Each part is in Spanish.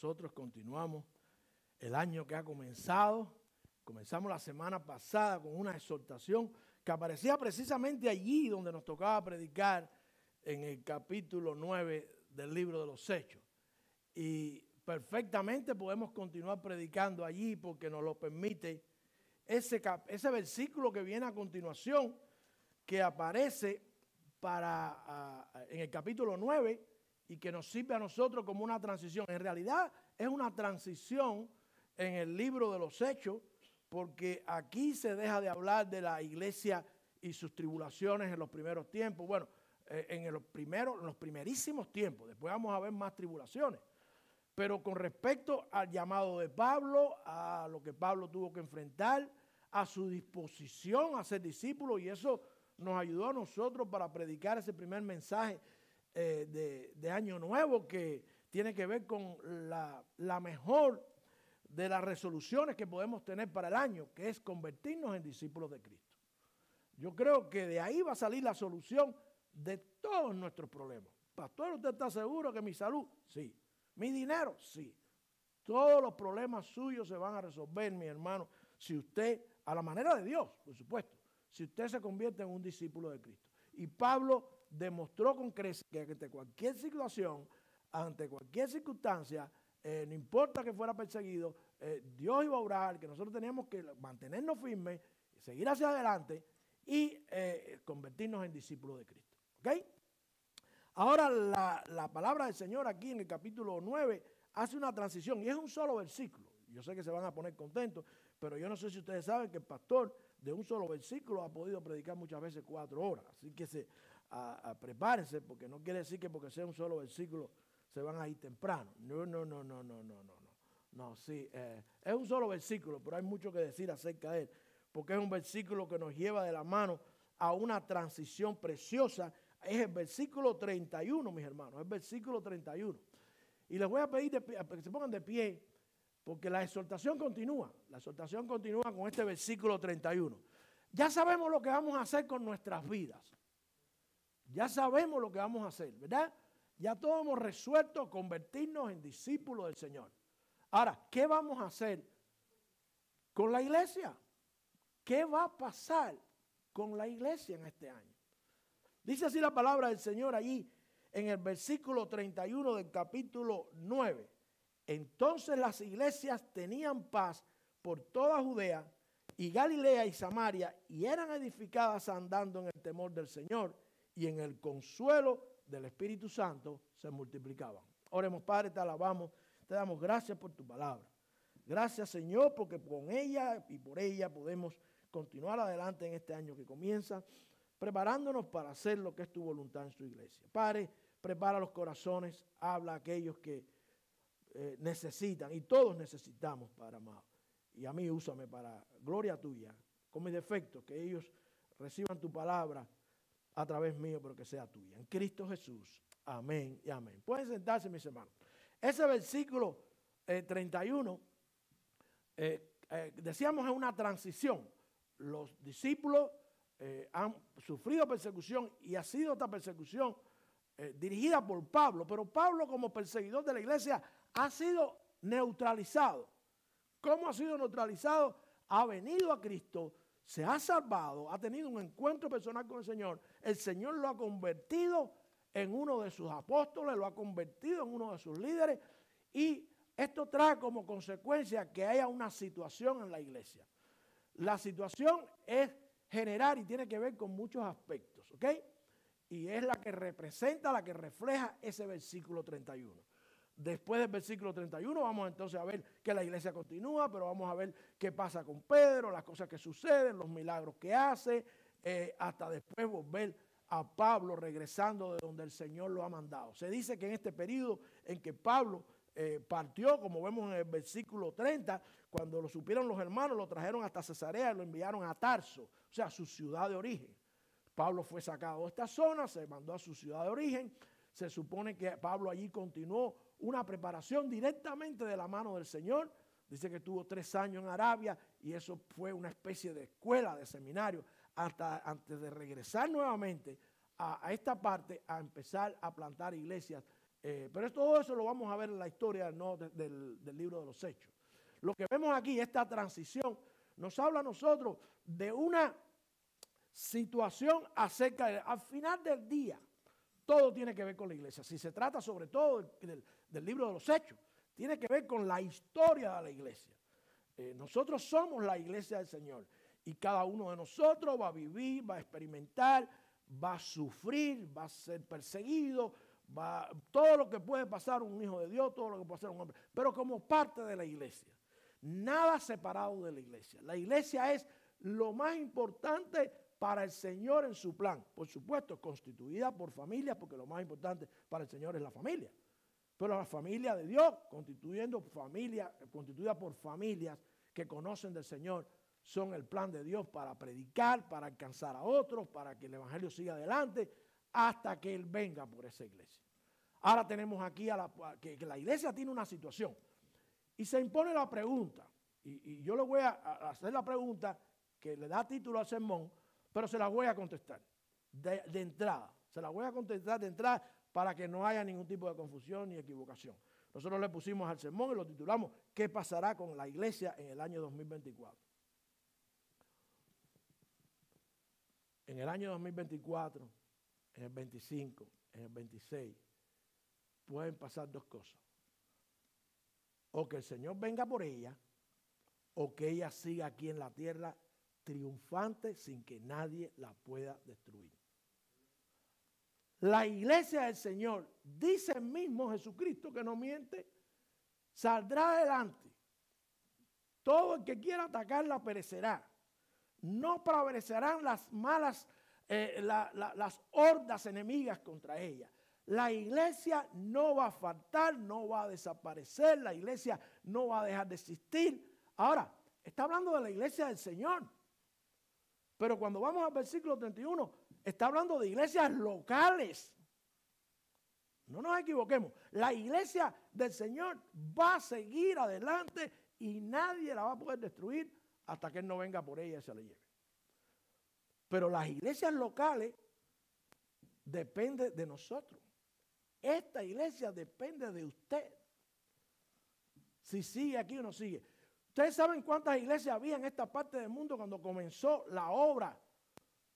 nosotros continuamos el año que ha comenzado. Comenzamos la semana pasada con una exhortación que aparecía precisamente allí donde nos tocaba predicar en el capítulo 9 del libro de los Hechos. Y perfectamente podemos continuar predicando allí porque nos lo permite ese versículo que viene a continuación, que aparece en el capítulo 9 y que nos sirve a nosotros como una transición. En realidad es una transición en el libro de los Hechos, porque aquí se deja de hablar de la iglesia y sus tribulaciones en los primeros tiempos. Bueno, en los primerísimos tiempos. Después vamos a ver más tribulaciones. Pero con respecto al llamado de Pablo, a lo que Pablo tuvo que enfrentar, a su disposición a ser discípulo, y eso nos ayudó a nosotros para predicar ese primer mensaje de Año Nuevo, que tiene que ver con la mejor de las resoluciones que podemos tener para el año, que es convertirnos en discípulos de Cristo. Yo creo que de ahí va a salir la solución de todos nuestros problemas. Pastor, ¿usted está seguro que mi salud? Sí. ¿Mi dinero? Sí. Todos los problemas suyos se van a resolver, mi hermano, si usted, a la manera de Dios, por supuesto, si usted se convierte en un discípulo de Cristo. Y Pablo demostró con creces que ante cualquier situación, ante cualquier circunstancia, no importa que fuera perseguido, Dios iba a obrar, que nosotros teníamos que mantenernos firmes, seguir hacia adelante y convertirnos en discípulos de Cristo. ¿Ok? Ahora la palabra del Señor aquí en el capítulo 9 hace una transición y es un solo versículo. Yo sé que se van a poner contentos, pero yo no sé si ustedes saben que el pastor de un solo versículo ha podido predicar muchas veces 4 horas. Así que prepárense, porque no quiere decir que porque sea un solo versículo se van a ir temprano. No, sí, es un solo versículo, pero hay mucho que decir acerca de él, porque es un versículo que nos lleva de la mano a una transición preciosa. Es el versículo 31, mis hermanos, es el versículo 31. Y les voy a pedir que se pongan de pie, porque la exhortación continúa. La exhortación continúa con este versículo 31. Ya sabemos lo que vamos a hacer con nuestras vidas. Ya sabemos lo que vamos a hacer, ¿verdad? Ya todos hemos resuelto convertirnos en discípulos del Señor. Ahora, ¿qué vamos a hacer con la iglesia? ¿Qué va a pasar con la iglesia en este año? Dice así la palabra del Señor allí en el versículo 31 del capítulo 9. Entonces las iglesias tenían paz por toda Judea y Galilea y Samaria, y eran edificadas andando en el temor del Señor, y en el consuelo del Espíritu Santo se multiplicaban. Oremos, Padre, te alabamos, te damos gracias por tu palabra. Gracias, Señor, porque con ella y por ella podemos continuar adelante en este año que comienza, preparándonos para hacer lo que es tu voluntad en su iglesia. Padre, prepara los corazones, habla a aquellos que necesitan, y todos necesitamos, Padre amado. Y a mí úsame para gloria tuya, con mis defectos, que ellos reciban tu palabra a través mío, pero que sea tuya. En Cristo Jesús. Amén y amén. Pueden sentarse, mis hermanos. Ese versículo 31, decíamos, es una transición. Los discípulos han sufrido persecución y ha sido esta persecución dirigida por Pablo, pero Pablo, como perseguidor de la iglesia, ha sido neutralizado. ¿Cómo ha sido neutralizado? Ha venido a Cristo, se ha salvado, ha tenido un encuentro personal con el Señor lo ha convertido en uno de sus apóstoles, lo ha convertido en uno de sus líderes, y esto trae como consecuencia que haya una situación en la iglesia. La situación es general y tiene que ver con muchos aspectos, ¿ok? Y es la que representa, la que refleja ese versículo 31. Después del versículo 31 vamos entonces a ver que la iglesia continúa, pero vamos a ver qué pasa con Pedro, las cosas que suceden, los milagros que hace, hasta después volver a Pablo regresando de donde el Señor lo ha mandado. Se dice que en este periodo en que Pablo partió, como vemos en el versículo 30, cuando lo supieron los hermanos, lo trajeron hasta Cesarea y lo enviaron a Tarso, o sea, su ciudad de origen. Pablo fue sacado de esta zona, se mandó a su ciudad de origen. Se supone que Pablo allí continuó una preparación directamente de la mano del Señor. Dice que estuvo 3 años en Arabia y eso fue una especie de escuela, de seminario, hasta antes de regresar nuevamente a esta parte, a empezar a plantar iglesias Pero todo eso lo vamos a ver en la historia del libro de los Hechos. Lo que vemos aquí, esta transición, nos habla a nosotros de una situación acerca al final del día, todo tiene que ver con la iglesia. Si se trata sobre todo del libro de los Hechos, tiene que ver con la historia de la iglesia. Nosotros somos la iglesia del Señor y cada uno de nosotros va a vivir, va a experimentar, va a sufrir, va a ser perseguido, todo lo que puede pasar un hijo de Dios, todo lo que puede hacer un hombre, pero como parte de la iglesia. Nada separado de la iglesia. La iglesia es lo más importante para el Señor en su plan. Por supuesto, constituida por familias, porque lo más importante para el Señor es la familia. Pero la familia de Dios, constituida por familias que conocen del Señor, son el plan de Dios para predicar, para alcanzar a otros, para que el evangelio siga adelante, hasta que Él venga por esa iglesia. Ahora tenemos aquí que la iglesia tiene una situación. Y se impone la pregunta, y yo le voy a hacer la pregunta que le da título al sermón, pero se la voy a contestar de entrada. Se la voy a contestar de entrada para que no haya ningún tipo de confusión ni equivocación. Nosotros le pusimos al sermón y lo titulamos ¿Qué pasará con la iglesia en el año 2024? En el año 2024, en el 25, en el 26, pueden pasar dos cosas. O que el Señor venga por ella, o que ella siga aquí en la tierra triunfante sin que nadie la pueda destruir. La iglesia del Señor, dice el mismo Jesucristo que no miente, saldrá adelante. Todo el que quiera atacarla perecerá. No prevalecerán las malas, las hordas enemigas contra ella. La iglesia no va a faltar, no va a desaparecer, la iglesia no va a dejar de existir. Ahora, está hablando de la iglesia del Señor. Pero cuando vamos al versículo 31, está hablando de iglesias locales. No nos equivoquemos. La iglesia del Señor va a seguir adelante y nadie la va a poder destruir hasta que Él no venga por ella y se la lleve. Pero las iglesias locales dependen de nosotros. Esta iglesia depende de usted. Si sigue aquí o no sigue. Ustedes saben cuántas iglesias había en esta parte del mundo cuando comenzó la obra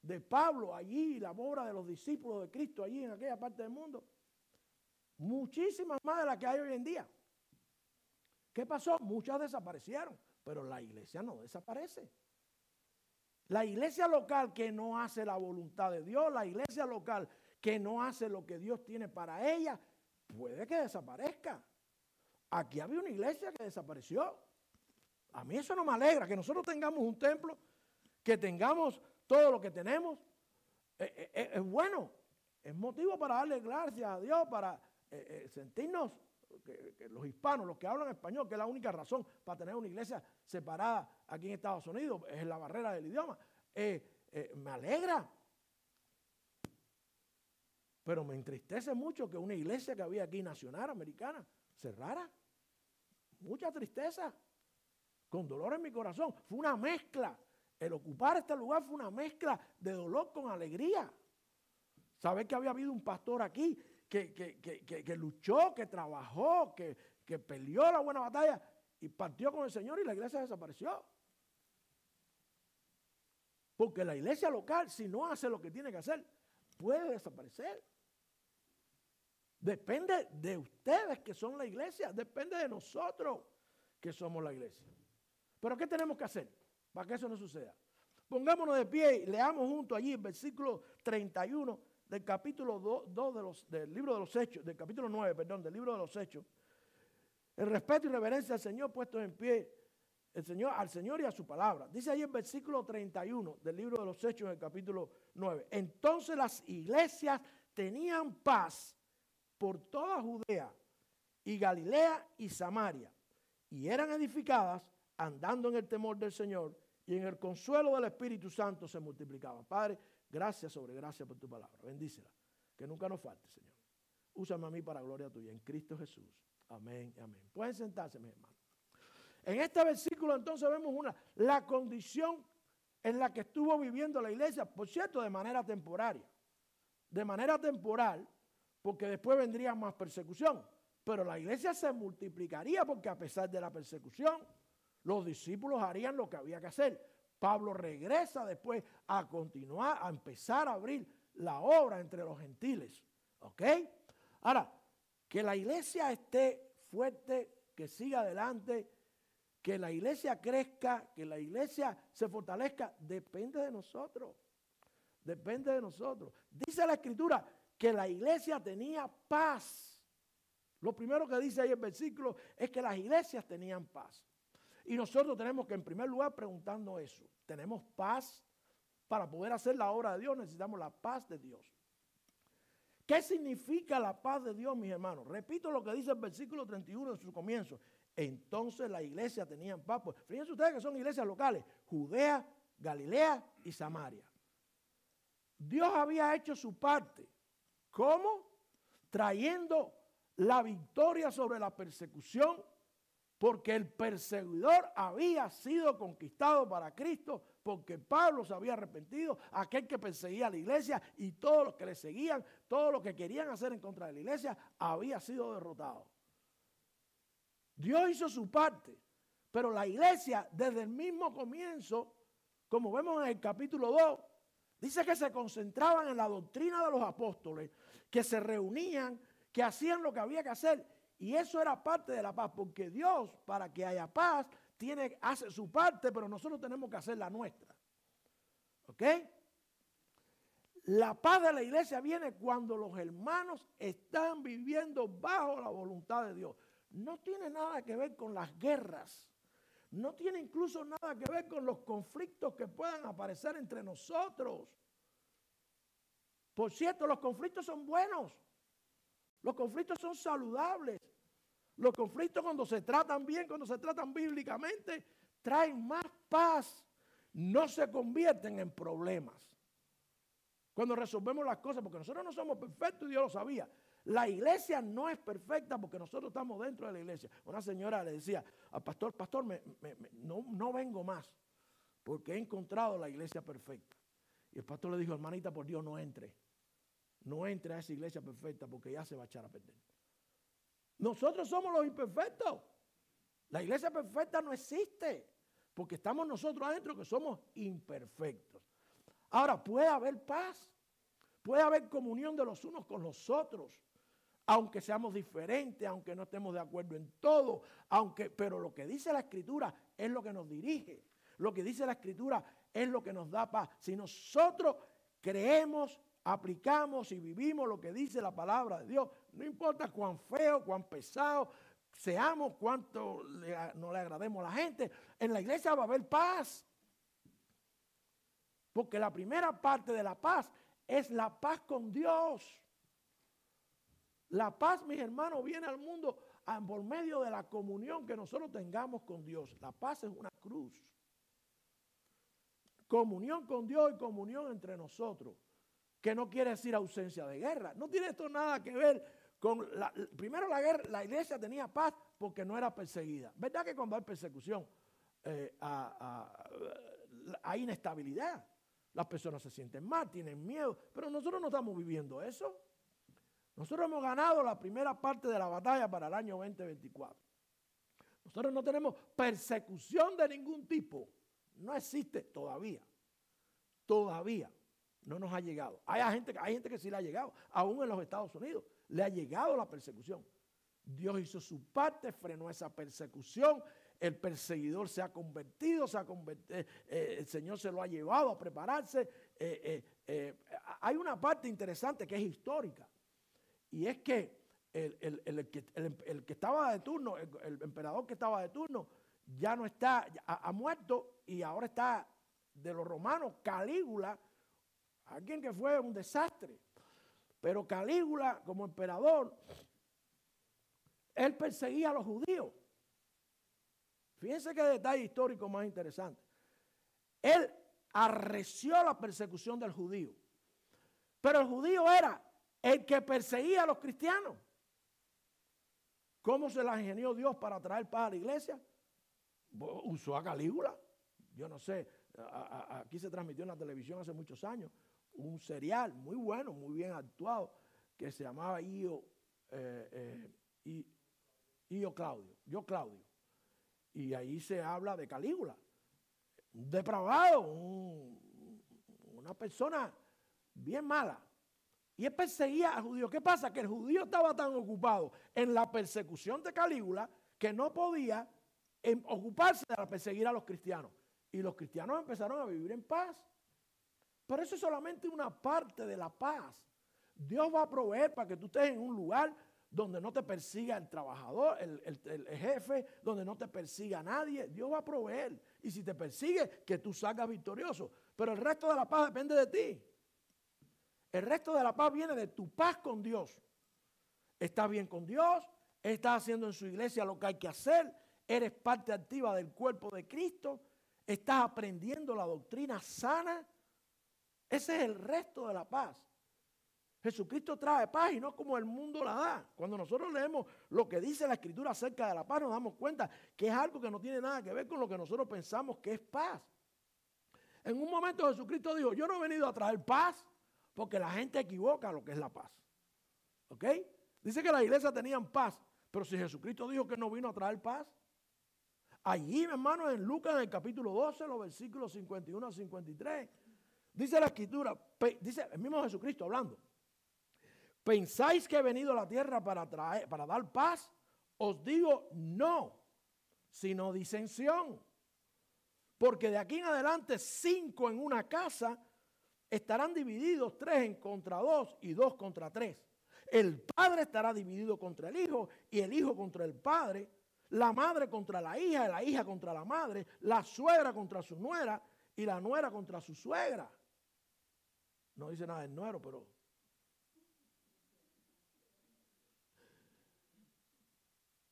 de Pablo allí, la obra de los discípulos de Cristo allí en aquella parte del mundo. Muchísimas más de las que hay hoy en día. ¿Qué pasó? Muchas desaparecieron, pero la iglesia no desaparece. La iglesia local que no hace la voluntad de Dios, la iglesia local que no hace lo que Dios tiene para ella, puede que desaparezca. Aquí había una iglesia que desapareció. A mí eso no me alegra, que nosotros tengamos un templo, que tengamos todo lo que tenemos. Es bueno, es motivo para darle gracias a Dios, para sentirnos, que los hispanos, los que hablan español, que es la única razón para tener una iglesia separada aquí en Estados Unidos, es la barrera del idioma. Me alegra. Pero me entristece mucho que una iglesia que había aquí nacional, americana, cerrara. Mucha tristeza. Con dolor en mi corazón. Fue una mezcla. El ocupar este lugar fue una mezcla de dolor con alegría. Saber que había habido un pastor aquí que luchó, que trabajó, que peleó la buena batalla y partió con el Señor y la iglesia desapareció. Porque la iglesia local, si no hace lo que tiene que hacer, puede desaparecer. Depende de ustedes que son la iglesia, depende de nosotros que somos la iglesia. Pero ¿qué tenemos que hacer para que eso no suceda? Pongámonos de pie y leamos juntos allí el versículo 31 del capítulo 2 del libro de los Hechos, del capítulo 9, perdón, del libro de los Hechos. El respeto y reverencia al Señor puestos en pie, al Señor y a su palabra. Dice ahí el versículo 31 del libro de los Hechos en el capítulo 9. Entonces las iglesias tenían paz por toda Judea y Galilea y Samaria, y eran edificadas andando en el temor del Señor, y en el consuelo del Espíritu Santo se multiplicaban. Padre, gracias sobre gracias por tu palabra. Bendícela, que nunca nos falte, Señor. Úsame a mí para gloria tuya, en Cristo Jesús. Amén y amén. Pueden sentarse, mis hermanos. En este versículo entonces vemos la condición en la que estuvo viviendo la iglesia, por cierto, de manera temporaria. De manera temporal, porque después vendría más persecución. Pero la iglesia se multiplicaría porque a pesar de la persecución, los discípulos harían lo que había que hacer. Pablo regresa después a continuar, a empezar a abrir la obra entre los gentiles. ¿Ok? Ahora, que la iglesia esté fuerte, que siga adelante, que la iglesia crezca, que la iglesia se fortalezca, depende de nosotros. Depende de nosotros. Dice la Escritura que la iglesia tenía paz. Lo primero que dice ahí el versículo es que las iglesias tenían paz. Y nosotros tenemos que en primer lugar preguntarnos eso. ¿Tenemos paz? Para poder hacer la obra de Dios necesitamos la paz de Dios. ¿Qué significa la paz de Dios, mis hermanos? Repito lo que dice el versículo 31 en su comienzo. Entonces la iglesia tenía paz. Pues, fíjense ustedes que son iglesias locales. Judea, Galilea y Samaria. Dios había hecho su parte. ¿Cómo? Trayendo la victoria sobre la persecución, porque el perseguidor había sido conquistado para Cristo, porque Pablo se había arrepentido, aquel que perseguía a la iglesia y todos los que le seguían, todos los que querían hacer en contra de la iglesia, había sido derrotado. Dios hizo su parte, pero la iglesia desde el mismo comienzo, como vemos en el capítulo 2, dice que se concentraban en la doctrina de los apóstoles, que se reunían, que hacían lo que había que hacer. Y eso era parte de la paz, porque Dios, para que haya paz, hace su parte, pero nosotros tenemos que hacer la nuestra. ¿Ok? La paz de la iglesia viene cuando los hermanos están viviendo bajo la voluntad de Dios. No tiene nada que ver con las guerras. No tiene incluso nada que ver con los conflictos que puedan aparecer entre nosotros. Por cierto, los conflictos son buenos. Los conflictos son saludables. Los conflictos cuando se tratan bien, cuando se tratan bíblicamente, traen más paz. No se convierten en problemas. Cuando resolvemos las cosas, porque nosotros no somos perfectos y Dios lo sabía. La iglesia no es perfecta porque nosotros estamos dentro de la iglesia. Una señora le decía al pastor, no vengo más porque he encontrado la iglesia perfecta. Y el pastor le dijo, hermanita, por Dios, no entre. No entre a esa iglesia perfecta porque ya se va a echar a perder. Nosotros somos los imperfectos. La iglesia perfecta no existe porque estamos nosotros adentro que somos imperfectos. Ahora, puede haber paz, puede haber comunión de los unos con los otros, aunque seamos diferentes, aunque no estemos de acuerdo en todo, pero lo que dice la Escritura es lo que nos dirige. Lo que dice la Escritura es lo que nos da paz. Si nosotros creemos, aplicamos y vivimos lo que dice la palabra de Dios, no importa cuán feo, cuán pesado seamos, cuánto no le agrademos a la gente, en la iglesia va a haber paz. Porque la primera parte de la paz es la paz con Dios. La paz, mis hermanos, viene al mundo por medio de la comunión que nosotros tengamos con Dios. La paz es una cruz. Comunión con Dios y comunión entre nosotros. Que no quiere decir ausencia de guerra. No tiene esto nada que ver con... Primero la guerra, la iglesia tenía paz porque no era perseguida. ¿Verdad que cuando hay persecución hay inestabilidad? Las personas se sienten mal, tienen miedo, pero nosotros no estamos viviendo eso. Nosotros hemos ganado la primera parte de la batalla para el año 2024. Nosotros no tenemos persecución de ningún tipo. No existe todavía. Todavía no nos ha llegado. Hay gente que sí le ha llegado. Aún en los Estados Unidos le ha llegado la persecución. Dios hizo su parte, frenó esa persecución. El perseguidor se ha convertido, el Señor se lo ha llevado a prepararse. Hay una parte interesante que es histórica. Y es que el que estaba de turno, el emperador que estaba de turno, ya no está, ha muerto y ahora está de los romanos, Calígula, alguien que fue un desastre. Pero Calígula, como emperador, él perseguía a los judíos. Fíjense qué detalle histórico más interesante. Él arreció la persecución del judío. Pero el judío era el que perseguía a los cristianos. ¿Cómo se la ingenió Dios para traer paz a la iglesia? Usó a Calígula. Yo no sé, aquí se transmitió en la televisión hace muchos años un serial muy bueno, muy bien actuado, que se llamaba Claudio. Y ahí se habla de Calígula, un depravado, una persona bien mala. Y él perseguía a judíos. ¿Qué pasa? Que el judío estaba tan ocupado en la persecución de Calígula que no podía ocuparse de perseguir a los cristianos. Y los cristianos empezaron a vivir en paz. Pero eso es solamente una parte de la paz. Dios va a proveer para que tú estés en un lugar donde no te persiga el trabajador, el jefe, donde no te persiga nadie. Dios va a proveer. Y si te persigue, que tú salgas victorioso. Pero el resto de la paz depende de ti. El resto de la paz viene de tu paz con Dios. Estás bien con Dios, estás haciendo en su iglesia lo que hay que hacer, eres parte activa del cuerpo de Cristo, estás aprendiendo la doctrina sana. Ese es el resto de la paz. Jesucristo trae paz y no como el mundo la da. Cuando nosotros leemos lo que dice la Escritura acerca de la paz, nos damos cuenta que es algo que no tiene nada que ver con lo que nosotros pensamos que es paz. En un momento Jesucristo dijo, yo no he venido a traer paz, porque la gente equivoca lo que es la paz. ¿Ok? Dice que las iglesias tenían paz, pero si Jesucristo dijo que no vino a traer paz, allí, hermanos, en Lucas, en el capítulo 12, los versículos 51 a 53, dice la Escritura, dice el mismo Jesucristo hablando, ¿pensáis que he venido a la tierra para dar paz? Os digo no, sino disensión. Porque de aquí en adelante 5 en una casa estarán divididos, 3 en contra 2 y 2 contra 3. El padre estará dividido contra el hijo y el hijo contra el padre, la madre contra la hija contra la madre, la suegra contra su nuera y la nuera contra su suegra. No dice nada del nuero, pero...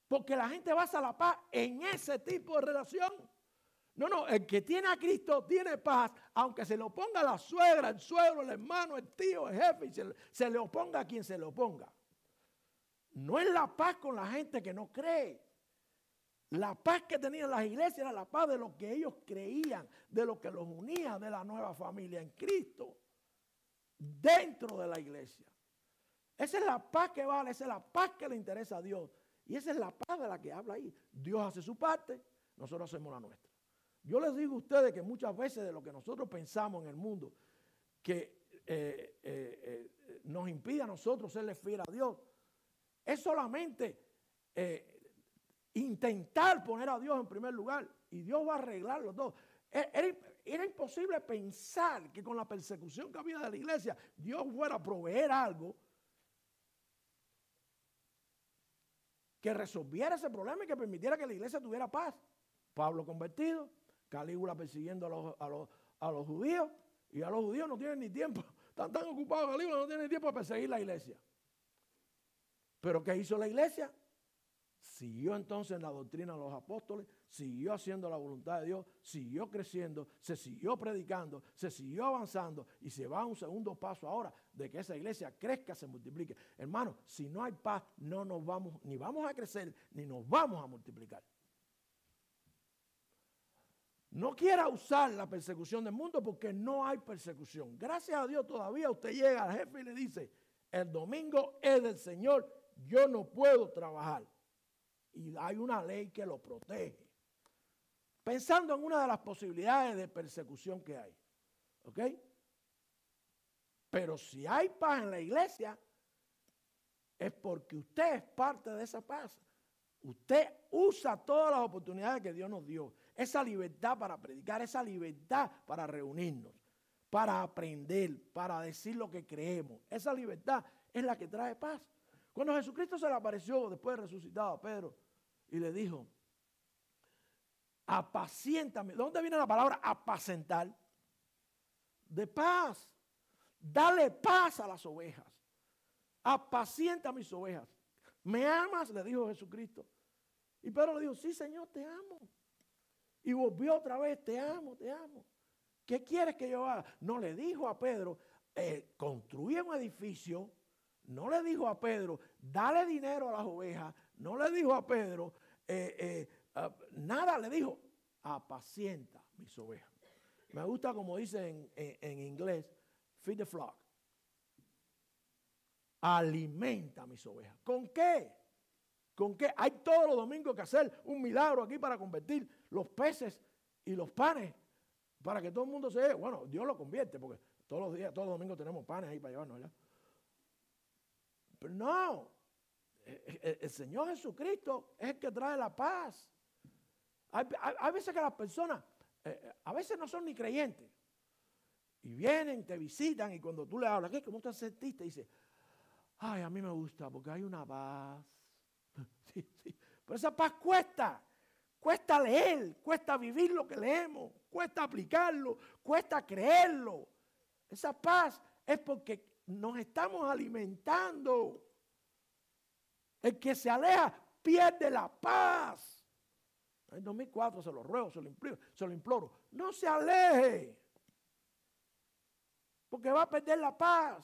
Porque la gente basa la paz en ese tipo de relación. No, el que tiene a Cristo tiene paz, aunque se le oponga la suegra, el suegro, el hermano, el tío, el jefe, y se le oponga a quien se le oponga. No es la paz con la gente que no cree. La paz que tenían las iglesias era la paz de lo que ellos creían, de lo que los unía, de la nueva familia en Cristo, dentro de la iglesia. Esa es la paz que vale, esa es la paz que le interesa a Dios. Y esa es la paz de la que habla ahí. Dios hace su parte, nosotros hacemos la nuestra. Yo les digo a ustedes que muchas veces de lo que nosotros pensamos en el mundo que nos impide a nosotros serle fiel a Dios, es solamente intentar poner a Dios en primer lugar y Dios va a arreglar los dos. Era imposible pensar que con la persecución que había de la iglesia Dios fuera a proveer algo que resolviera ese problema y que permitiera que la iglesia tuviera paz. Pablo convertido, Calígula persiguiendo a los judíos, y a los judíos no tienen ni tiempo, están tan ocupados Calígula, no tienen ni tiempo para perseguir la iglesia. Pero ¿qué hizo la iglesia? Siguió entonces en la doctrina de los apóstoles, siguió haciendo la voluntad de Dios, siguió creciendo, se siguió predicando, se siguió avanzando y se va a un segundo paso ahora de que esa iglesia crezca, se multiplique. Hermano, si no hay paz, no nos vamos, ni vamos a crecer, ni nos vamos a multiplicar. No quiera usar la persecución del mundo porque no hay persecución. Gracias a Dios todavía usted llega al jefe y le dice, el domingo es del Señor, yo no puedo trabajar. Y hay una ley que lo protege. Pensando en una de las posibilidades de persecución que hay. ¿Ok? Pero si hay paz en la iglesia, es porque usted es parte de esa paz. Usted usa todas las oportunidades que Dios nos dio. Esa libertad para predicar, esa libertad para reunirnos, para aprender, para decir lo que creemos. Esa libertad es la que trae paz. Cuando Jesucristo se le apareció después de resucitado a Pedro y le dijo, apaciéntame. ¿De dónde viene la palabra apacentar? De paz. Dale paz a las ovejas. Apacienta mis ovejas. ¿Me amas? Le dijo Jesucristo. Y Pedro le dijo, sí, Señor, te amo. Y volvió otra vez, te amo, te amo. ¿Qué quieres que yo haga? No le dijo a Pedro, construye un edificio. No le dijo a Pedro, dale dinero a las ovejas. No le dijo a Pedro, nada, le dijo, apacienta mis ovejas. Me gusta como dice en inglés, feed the flock. alimenta a mis ovejas. ¿Con qué? ¿Con qué? Hay todos los domingos que hacer un milagro aquí para convertir los peces y los panes para que todo el mundo se... Bueno, Dios lo convierte porque todos los días, todos los domingos tenemos panes ahí para llevarnos allá. Pero no, el Señor Jesucristo es el que trae la paz. Hay veces que las personas, a veces no son ni creyentes. Y vienen, te visitan y cuando tú le hablas, ¿qué? ¿Cómo te sentiste? Y dice, ay, a mí me gusta porque hay una paz. Sí, sí. Pero esa paz cuesta leer, cuesta vivir lo que leemos, cuesta aplicarlo, cuesta creerlo. Esa paz es porque nos estamos alimentando. El que se aleja pierde la paz. En 2004 se lo ruego, se lo imploro. No se aleje. Porque va a perder la paz.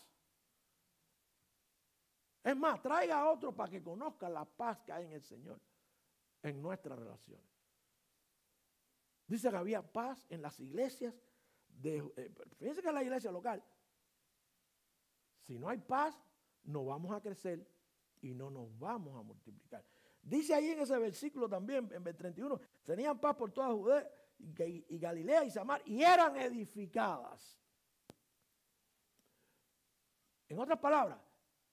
Es más, traiga a otro para que conozca la paz que hay en el Señor, en nuestras relaciones. Dice que había paz en las iglesias. Fíjense que en la iglesia local, si no hay paz, no vamos a crecer y no nos vamos a multiplicar. Dice ahí en ese versículo también, en el 31, tenían paz por toda Judea y Galilea y Samaria y eran edificadas. En otras palabras,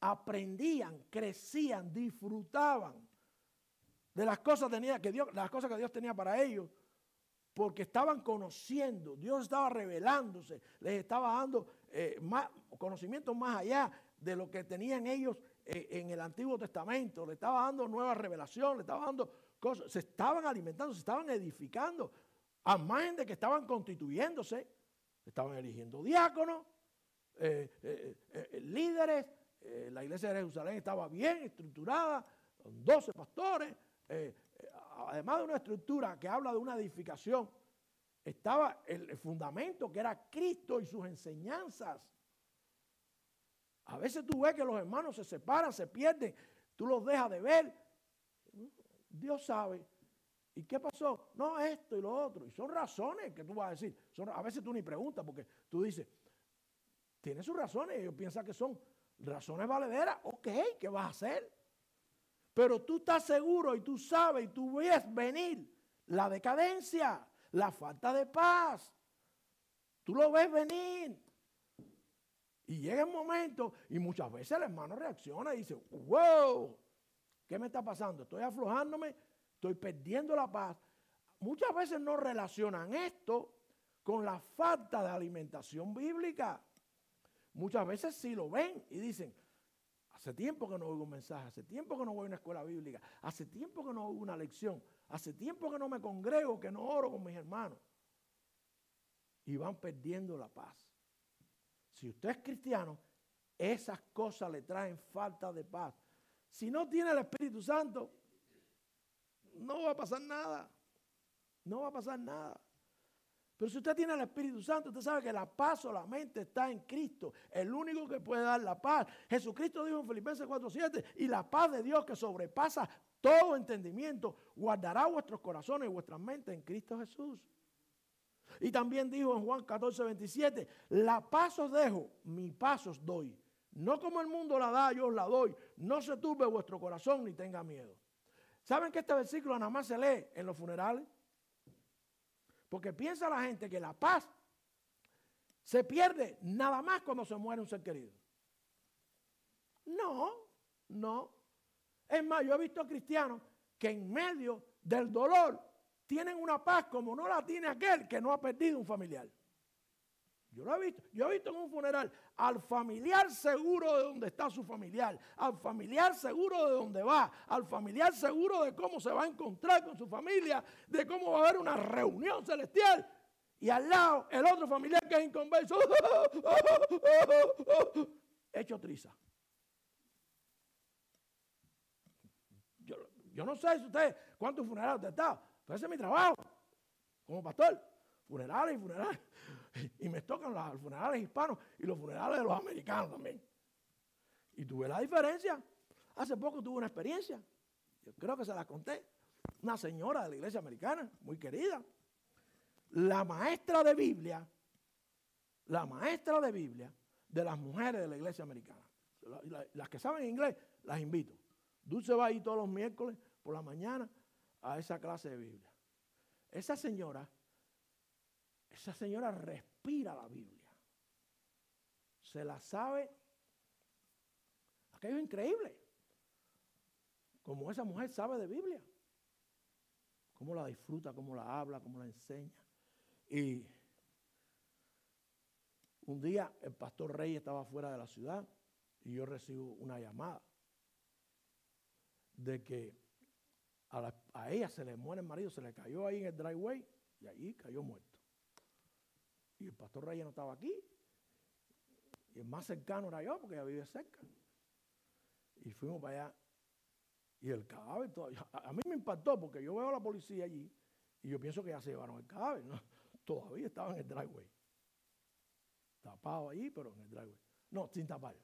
aprendían, crecían, disfrutaban de las cosas que Dios tenía para ellos, porque estaban conociendo, Dios estaba revelándose, les estaba dando conocimientos más allá de lo que tenían ellos en el Antiguo Testamento, le estaba dando nuevas revelaciones, le estaba dando cosas, se estaban alimentando, se estaban edificando, a margen de que estaban constituyéndose, estaban eligiendo diáconos, líderes. La iglesia de Jerusalén estaba bien estructurada, con 12 pastores, además de una estructura que habla de una edificación, estaba el fundamento que era Cristo y sus enseñanzas. A veces tú ves que los hermanos se separan, se pierden, tú los dejas de ver. Dios sabe. ¿Y qué pasó? No, esto y lo otro. Y son razones que tú vas a decir. A veces tú ni preguntas porque tú dices, tiene sus razones y ellos piensan que son razones valederas. Ok, ¿qué vas a hacer? Pero tú estás seguro y tú sabes y tú ves venir la decadencia, la falta de paz. Tú lo ves venir. Y llega el momento y muchas veces el hermano reacciona y dice, wow, ¿qué me está pasando? Estoy aflojándome, estoy perdiendo la paz. Muchas veces no relacionan esto con la falta de alimentación bíblica. Muchas veces sí lo ven y dicen, hace tiempo que no oigo un mensaje, hace tiempo que no voy a una escuela bíblica, hace tiempo que no oigo una lección, hace tiempo que no me congrego, que no oro con mis hermanos. Y van perdiendo la paz. Si usted es cristiano, esas cosas le traen falta de paz. Si no tiene el Espíritu Santo, no va a pasar nada. No va a pasar nada. Pero si usted tiene el Espíritu Santo, usted sabe que la paz solamente está en Cristo. El único que puede dar la paz. Jesucristo dijo en Filipenses 4:7, y la paz de Dios que sobrepasa todo entendimiento, guardará vuestros corazones y vuestras mentes en Cristo Jesús. Y también dijo en Juan 14:27, la paz os dejo, mi paz os doy. No como el mundo la da, yo os la doy. No se turbe vuestro corazón ni tenga miedo. ¿Saben que este versículo nada más se lee en los funerales? Porque piensa la gente que la paz se pierde nada más cuando se muere un ser querido. No. Es más, yo he visto cristianos que en medio del dolor tienen una paz como no la tiene aquel que no ha perdido un familiar. Yo lo he visto. Yo he visto en un funeral al familiar seguro de dónde está su familiar, al familiar seguro de dónde va, al familiar seguro de cómo se va a encontrar con su familia, de cómo va a haber una reunión celestial. Y al lado, el otro familiar que es inconverso, hecho triza. Yo no sé si ustedes, cuántos funerales usted está, pero ese es mi trabajo como pastor. Funerales y funerales. Y me tocan los funerales hispanos y los funerales de los americanos también. Y tuve la diferencia. Hace poco tuve una experiencia. Yo creo que se la conté. Una señora de la iglesia americana, muy querida. La maestra de Biblia de las mujeres de la iglesia americana. las que saben inglés, las invito. Dulce va ahí todos los miércoles por la mañana a esa clase de Biblia. Esa señora respira la Biblia. Se la sabe. Aquello es increíble. Como esa mujer sabe de Biblia. Cómo la disfruta, cómo la habla, cómo la enseña. Y un día el pastor Rey estaba fuera de la ciudad y yo recibo una llamada de que a ella se le muere el marido, se le cayó ahí en el driveway y allí cayó muerto. Y el pastor Rey no estaba aquí. Y el más cercano era yo porque ella vive cerca. Y fuimos para allá. Y el cadáver, a mí me impactó porque yo veo a la policía allí y yo pienso que ya se llevaron el cadáver, ¿no? Todavía estaba en el driveway. Tapado allí, pero en el driveway. No, sin tapar.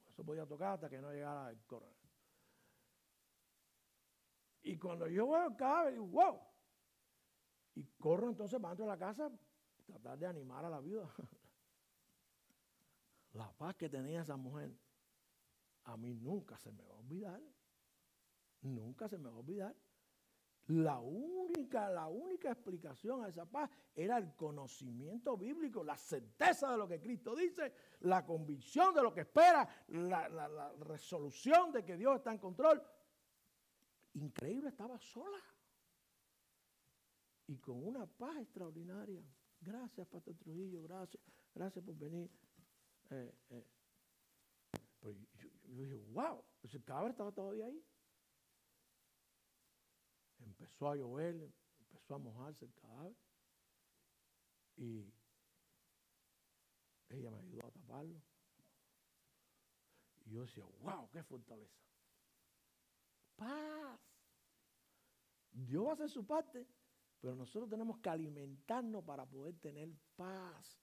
Eso podía tocar hasta que no llegara el coronel. Y cuando yo veo el cadáver, digo, wow. Y corro entonces para dentro de la casa, tratar de animar a la viuda. La paz que tenía esa mujer, a mí nunca se me va a olvidar. Nunca se me va a olvidar. La única explicación a esa paz era el conocimiento bíblico, la certeza de lo que Cristo dice, la convicción de lo que espera, la resolución de que Dios está en control. Increíble, estaba sola y con una paz extraordinaria. Gracias, Pastor Trujillo, gracias por venir. Pero yo dije, wow, ese cadáver estaba todavía ahí. Empezó a llover, empezó a mojarse el cadáver y ella me ayudó a taparlo. Y yo decía, wow, qué fortaleza. Paz. Dios va a hacer su parte, pero nosotros tenemos que alimentarnos para poder tener paz.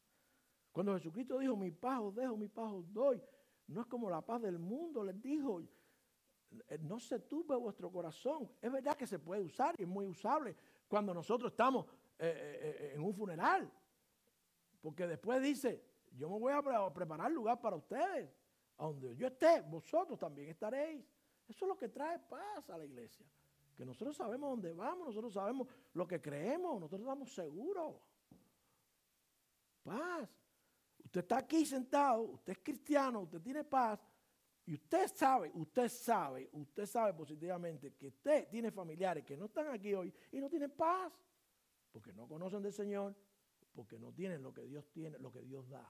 Cuando Jesucristo dijo, mi paz os dejo, mi paz os doy, no es como la paz del mundo, les dijo, no se turbe vuestro corazón. Es verdad que se puede usar y es muy usable cuando nosotros estamos en un funeral. Porque después dice, yo me voy a preparar lugar para ustedes. A donde yo esté, vosotros también estaréis. Eso es lo que trae paz a la iglesia. Que nosotros sabemos dónde vamos, nosotros sabemos lo que creemos, nosotros estamos seguros. Paz. Usted está aquí sentado, usted es cristiano, usted tiene paz. Y usted sabe positivamente que usted tiene familiares que no están aquí hoy y no tienen paz. Porque no conocen del Señor, porque no tienen lo que Dios tiene, lo que Dios da.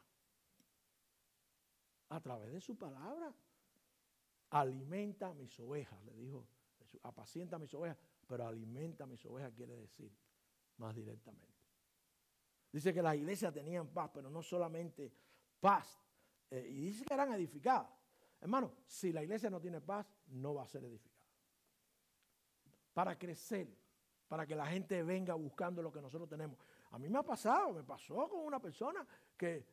A través de su palabra. Alimenta a mis ovejas, le dijo. Apacienta a mis ovejas, pero alimenta a mis ovejas quiere decir más directamente. Dice que las iglesias tenían paz, pero no solamente paz. Y dice que eran edificadas. Hermano, si la iglesia no tiene paz, no va a ser edificada. Para crecer, para que la gente venga buscando lo que nosotros tenemos. A mí me pasó con una persona que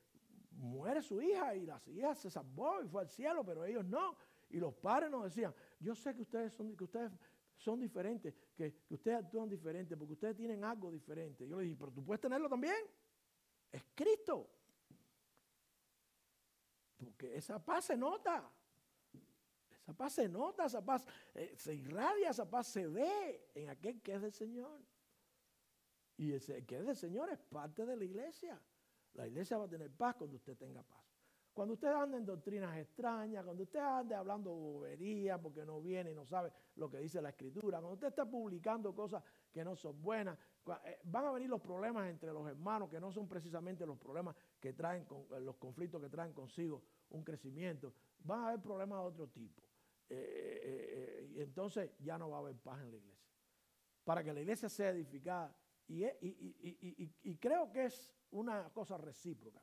muere su hija y las hijas se salvó y fue al cielo, pero ellos no. Y los padres nos decían, yo sé que ustedes son diferentes, que ustedes actúan diferente, porque ustedes tienen algo diferente. Yo le dije, pero tú puedes tenerlo también. Es Cristo. Porque esa paz se nota. Esa paz se nota, esa paz se irradia, esa paz se ve en aquel que es del Señor. Y ese que es del Señor es parte de la iglesia. La iglesia va a tener paz cuando usted tenga paz. Cuando usted anda en doctrinas extrañas, cuando usted ande hablando bobería porque no viene y no sabe lo que dice la Escritura, cuando usted está publicando cosas que no son buenas, van a venir los problemas entre los hermanos que no son precisamente los problemas que traen, los conflictos que traen consigo un crecimiento. Van a haber problemas de otro tipo. Y entonces ya no va a haber paz en la iglesia. Para que la iglesia sea edificada, y creo que es una cosa recíproca.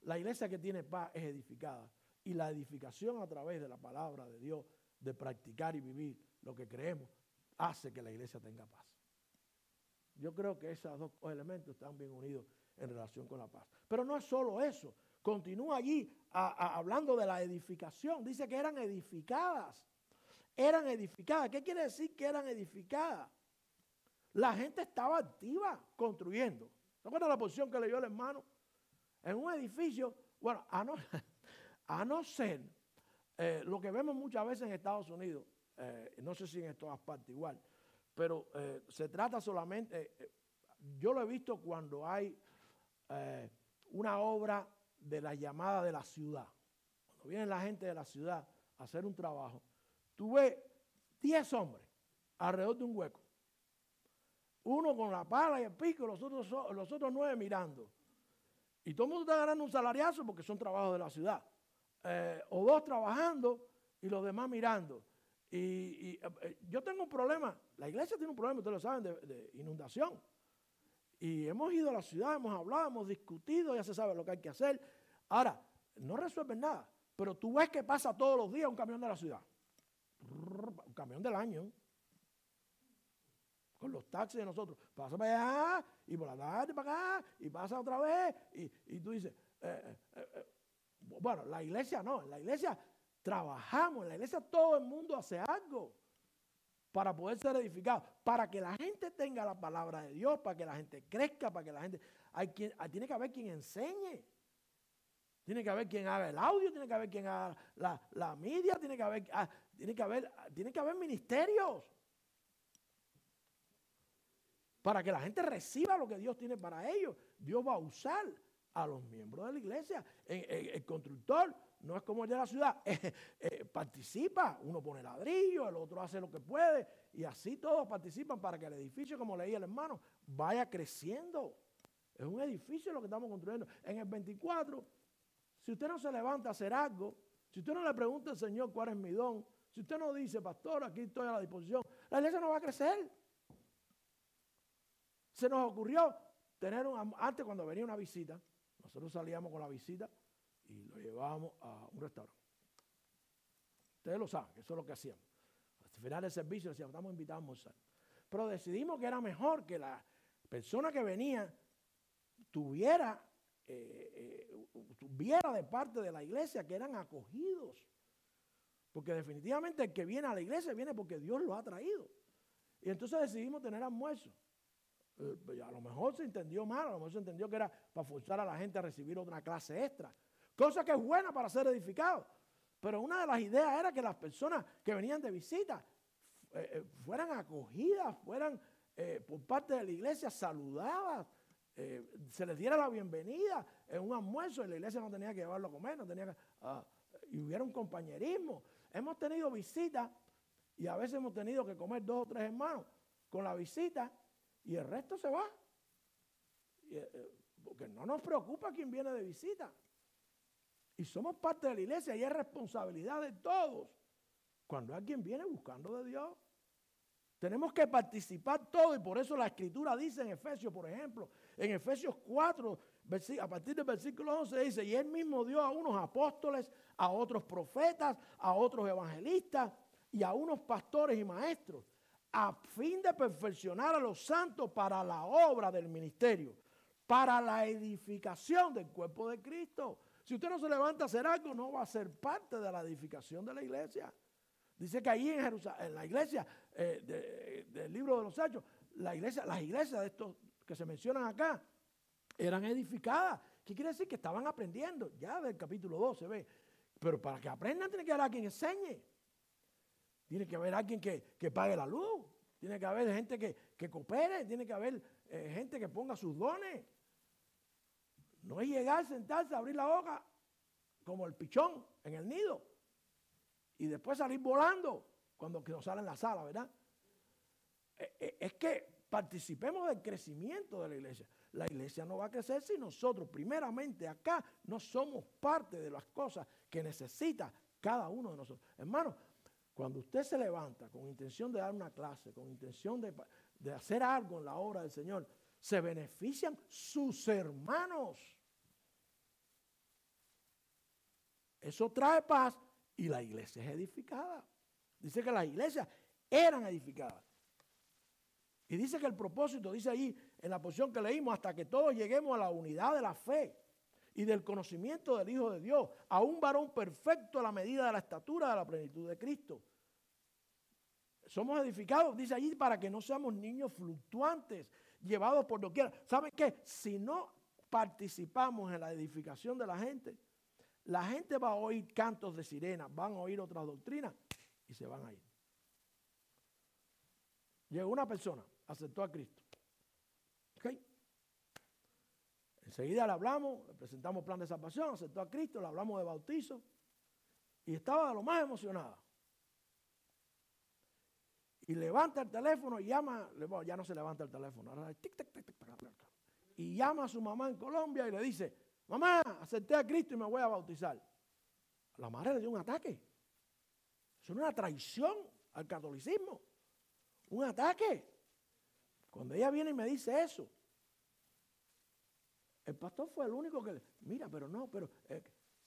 La iglesia que tiene paz es edificada. Y la edificación a través de la palabra de Dios, de practicar y vivir lo que creemos, hace que la iglesia tenga paz. Yo creo que esos dos elementos están bien unidos en relación con la paz. Pero no es solo eso. Continúa allí hablando de la edificación. Dice que eran edificadas. Eran edificadas. ¿Qué quiere decir que eran edificadas? La gente estaba activa construyendo. ¿Se acuerdan la posición que leyó el hermano? En un edificio, bueno, a no ser Lo que vemos muchas veces en Estados Unidos, no sé si en todas partes igual, pero se trata solamente, yo lo he visto cuando hay una obra de la llamada de la ciudad. Cuando viene la gente de la ciudad a hacer un trabajo, tú ves 10 hombres alrededor de un hueco. Uno con la pala y el pico, los otros 9 mirando. Y todo el mundo está ganando un salariazo porque son trabajos de la ciudad. O 2 trabajando y los demás mirando. Y yo tengo un problema, la iglesia tiene un problema, ustedes lo saben, de inundación. Y hemos ido a la ciudad, hemos hablado, hemos discutido, ya se sabe lo que hay que hacer. Ahora, no resuelven nada, pero tú ves que pasa todos los días un camión de la ciudad. Un camión del año. Con los taxis de nosotros. Pasa para allá, y por la tarde para acá, y pasa otra vez. Y tú dices, bueno, la iglesia no, en la iglesia trabajamos, en la iglesia todo el mundo hace algo para poder ser edificado, para que la gente tenga la palabra de Dios, para que la gente crezca, para que la gente... tiene que haber quien enseñe, tiene que haber quien haga el audio, tiene que haber quien haga la media, tiene que haber ministerios para que la gente reciba lo que Dios tiene para ellos. Dios va a usar a los miembros de la iglesia. El constructor no es como el de la ciudad, participa, uno pone ladrillo, el otro hace lo que puede, y así todos participan para que el edificio, como leía el hermano, vaya creciendo. Es un edificio lo que estamos construyendo. En el 24, si usted no se levanta a hacer algo, si usted no le pregunta al Señor cuál es mi don, si usted no dice, pastor, aquí estoy a la disposición, la iglesia no va a crecer. Se nos ocurrió tener antes cuando venía una visita, nosotros salíamos con la visita y lo llevábamos a un restaurante. Ustedes lo saben, eso es lo que hacíamos. Al final del servicio decíamos, estamos invitados a almorzar. Pero decidimos que era mejor que la persona que venía tuviera de parte de la iglesia que eran acogidos. Porque definitivamente el que viene a la iglesia viene porque Dios lo ha traído. Y entonces decidimos tener almuerzo. A lo mejor se entendió mal, a lo mejor se entendió que era para forzar a la gente a recibir otra clase extra. Cosa que es buena para ser edificado. Pero una de las ideas era que las personas que venían de visita fueran acogidas, fueran por parte de la iglesia saludadas, se les diera la bienvenida en un almuerzo y la iglesia no tenía que llevarlo a comer, no tenía y hubiera un compañerismo. Hemos tenido visitas y a veces hemos tenido que comer 2 o 3 hermanos con la visita y el resto se va. Porque no nos preocupa quién viene de visita. Y somos parte de la iglesia y es responsabilidad de todos. Cuando alguien viene buscando de Dios, tenemos que participar todos y por eso la Escritura dice en Efesios, por ejemplo, en Efesios 4, a partir del versículo 11 dice, y Él mismo dio a unos apóstoles, a otros profetas, a otros evangelistas y a unos pastores y maestros, a fin de perfeccionar a los santos para la obra del ministerio, para la edificación del cuerpo de Cristo. Si usted no se levanta a hacer algo, no va a ser parte de la edificación de la iglesia. Dice que ahí en Jerusalén, en la iglesia del libro de los Hechos, las iglesias de estos que se mencionan acá, eran edificadas. ¿Qué quiere decir? Que estaban aprendiendo. Ya del capítulo 2 se ve. Pero para que aprendan tiene que haber alguien que enseñe. Tiene que haber alguien que pague la luz. Tiene que haber gente que coopere. Tiene que haber gente que ponga sus dones. No es llegar, sentarse, abrir la boca como el pichón en el nido. Y después salir volando cuando nos sale en la sala, ¿verdad? Es que participemos del crecimiento de la iglesia. La iglesia no va a crecer si nosotros, primeramente acá, no somos parte de las cosas que necesita cada uno de nosotros. Hermano, cuando usted se levanta con intención de dar una clase, con intención de hacer algo en la obra del Señor, se benefician sus hermanos. Eso trae paz y la iglesia es edificada. Dice que las iglesias eran edificadas. Y dice que el propósito, dice ahí en la porción que leímos, hasta que todos lleguemos a la unidad de la fe y del conocimiento del Hijo de Dios, a un varón perfecto a la medida de la estatura de la plenitud de Cristo. Somos edificados, dice allí, para que no seamos niños fluctuantes, llevados por doquiera. ¿Saben qué? Si no participamos en la edificación de la gente, la gente va a oír cantos de sirena, van a oír otras doctrinas y se van a ir. Llegó una persona, aceptó a Cristo. ¿Ok? Enseguida le hablamos, le presentamos plan de salvación, aceptó a Cristo, le hablamos de bautizo y estaba de lo más emocionada. Y levanta el teléfono y llama, bueno, ya no se levanta el teléfono, ahora es tic, tic, tic, tic, y llama a su mamá en Colombia y le dice, mamá, acepté a Cristo y me voy a bautizar. La madre le dio un ataque. Eso es una traición al catolicismo. Un ataque. Cuando ella viene y me dice eso, el pastor fue el único que, mira, pero no, pero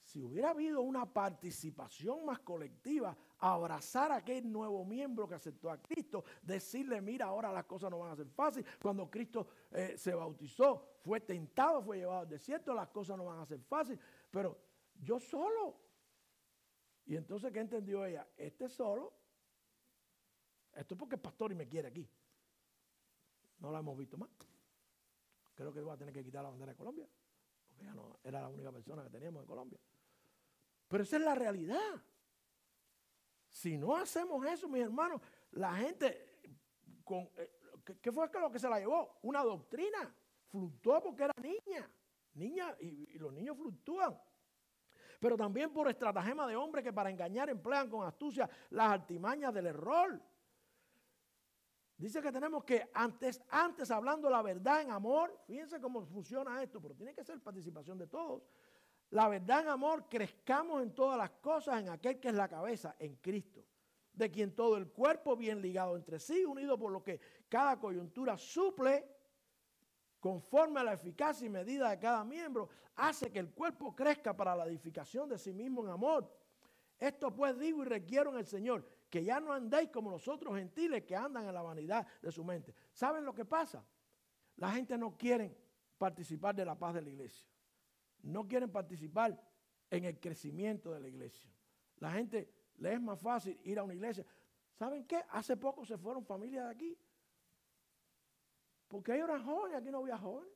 si hubiera habido una participación más colectiva, abrazar a aquel nuevo miembro que aceptó a Cristo, decirle, mira, ahora las cosas no van a ser fáciles. Cuando Cristo se bautizó, fue tentado, fue llevado al desierto, las cosas no van a ser fáciles, pero yo solo. Y entonces, ¿qué entendió ella? Este solo, esto es porque es pastor y me quiere aquí. No la hemos visto más. Creo que iba a tener que quitar la bandera de Colombia, porque ya no era la única persona que teníamos de Colombia. Pero esa es la realidad. Si no hacemos eso, mis hermanos, la gente, ¿qué fue lo que se la llevó? Una doctrina. Fluctuó porque era niña, y los niños fluctúan. Pero también por estratagema de hombres que para engañar emplean con astucia las artimañas del error. Dice que tenemos que antes hablando la verdad en amor, fíjense cómo funciona esto, pero tiene que ser participación de todos. La verdad en amor, crezcamos en todas las cosas en aquel que es la cabeza, en Cristo, de quien todo el cuerpo bien ligado entre sí, unido por lo que cada coyuntura suple, conforme a la eficacia y medida de cada miembro, hace que el cuerpo crezca para la edificación de sí mismo en amor. Esto pues digo y requiero en el Señor, que ya no andéis como los otros gentiles que andan en la vanidad de su mente. ¿Saben lo que pasa? La gente no quiere participar de la paz de la iglesia. No quieren participar en el crecimiento de la iglesia. La gente le es más fácil ir a una iglesia. ¿Saben qué? Hace poco se fueron familias de aquí. Porque ellos eran jóvenes, aquí no había jóvenes.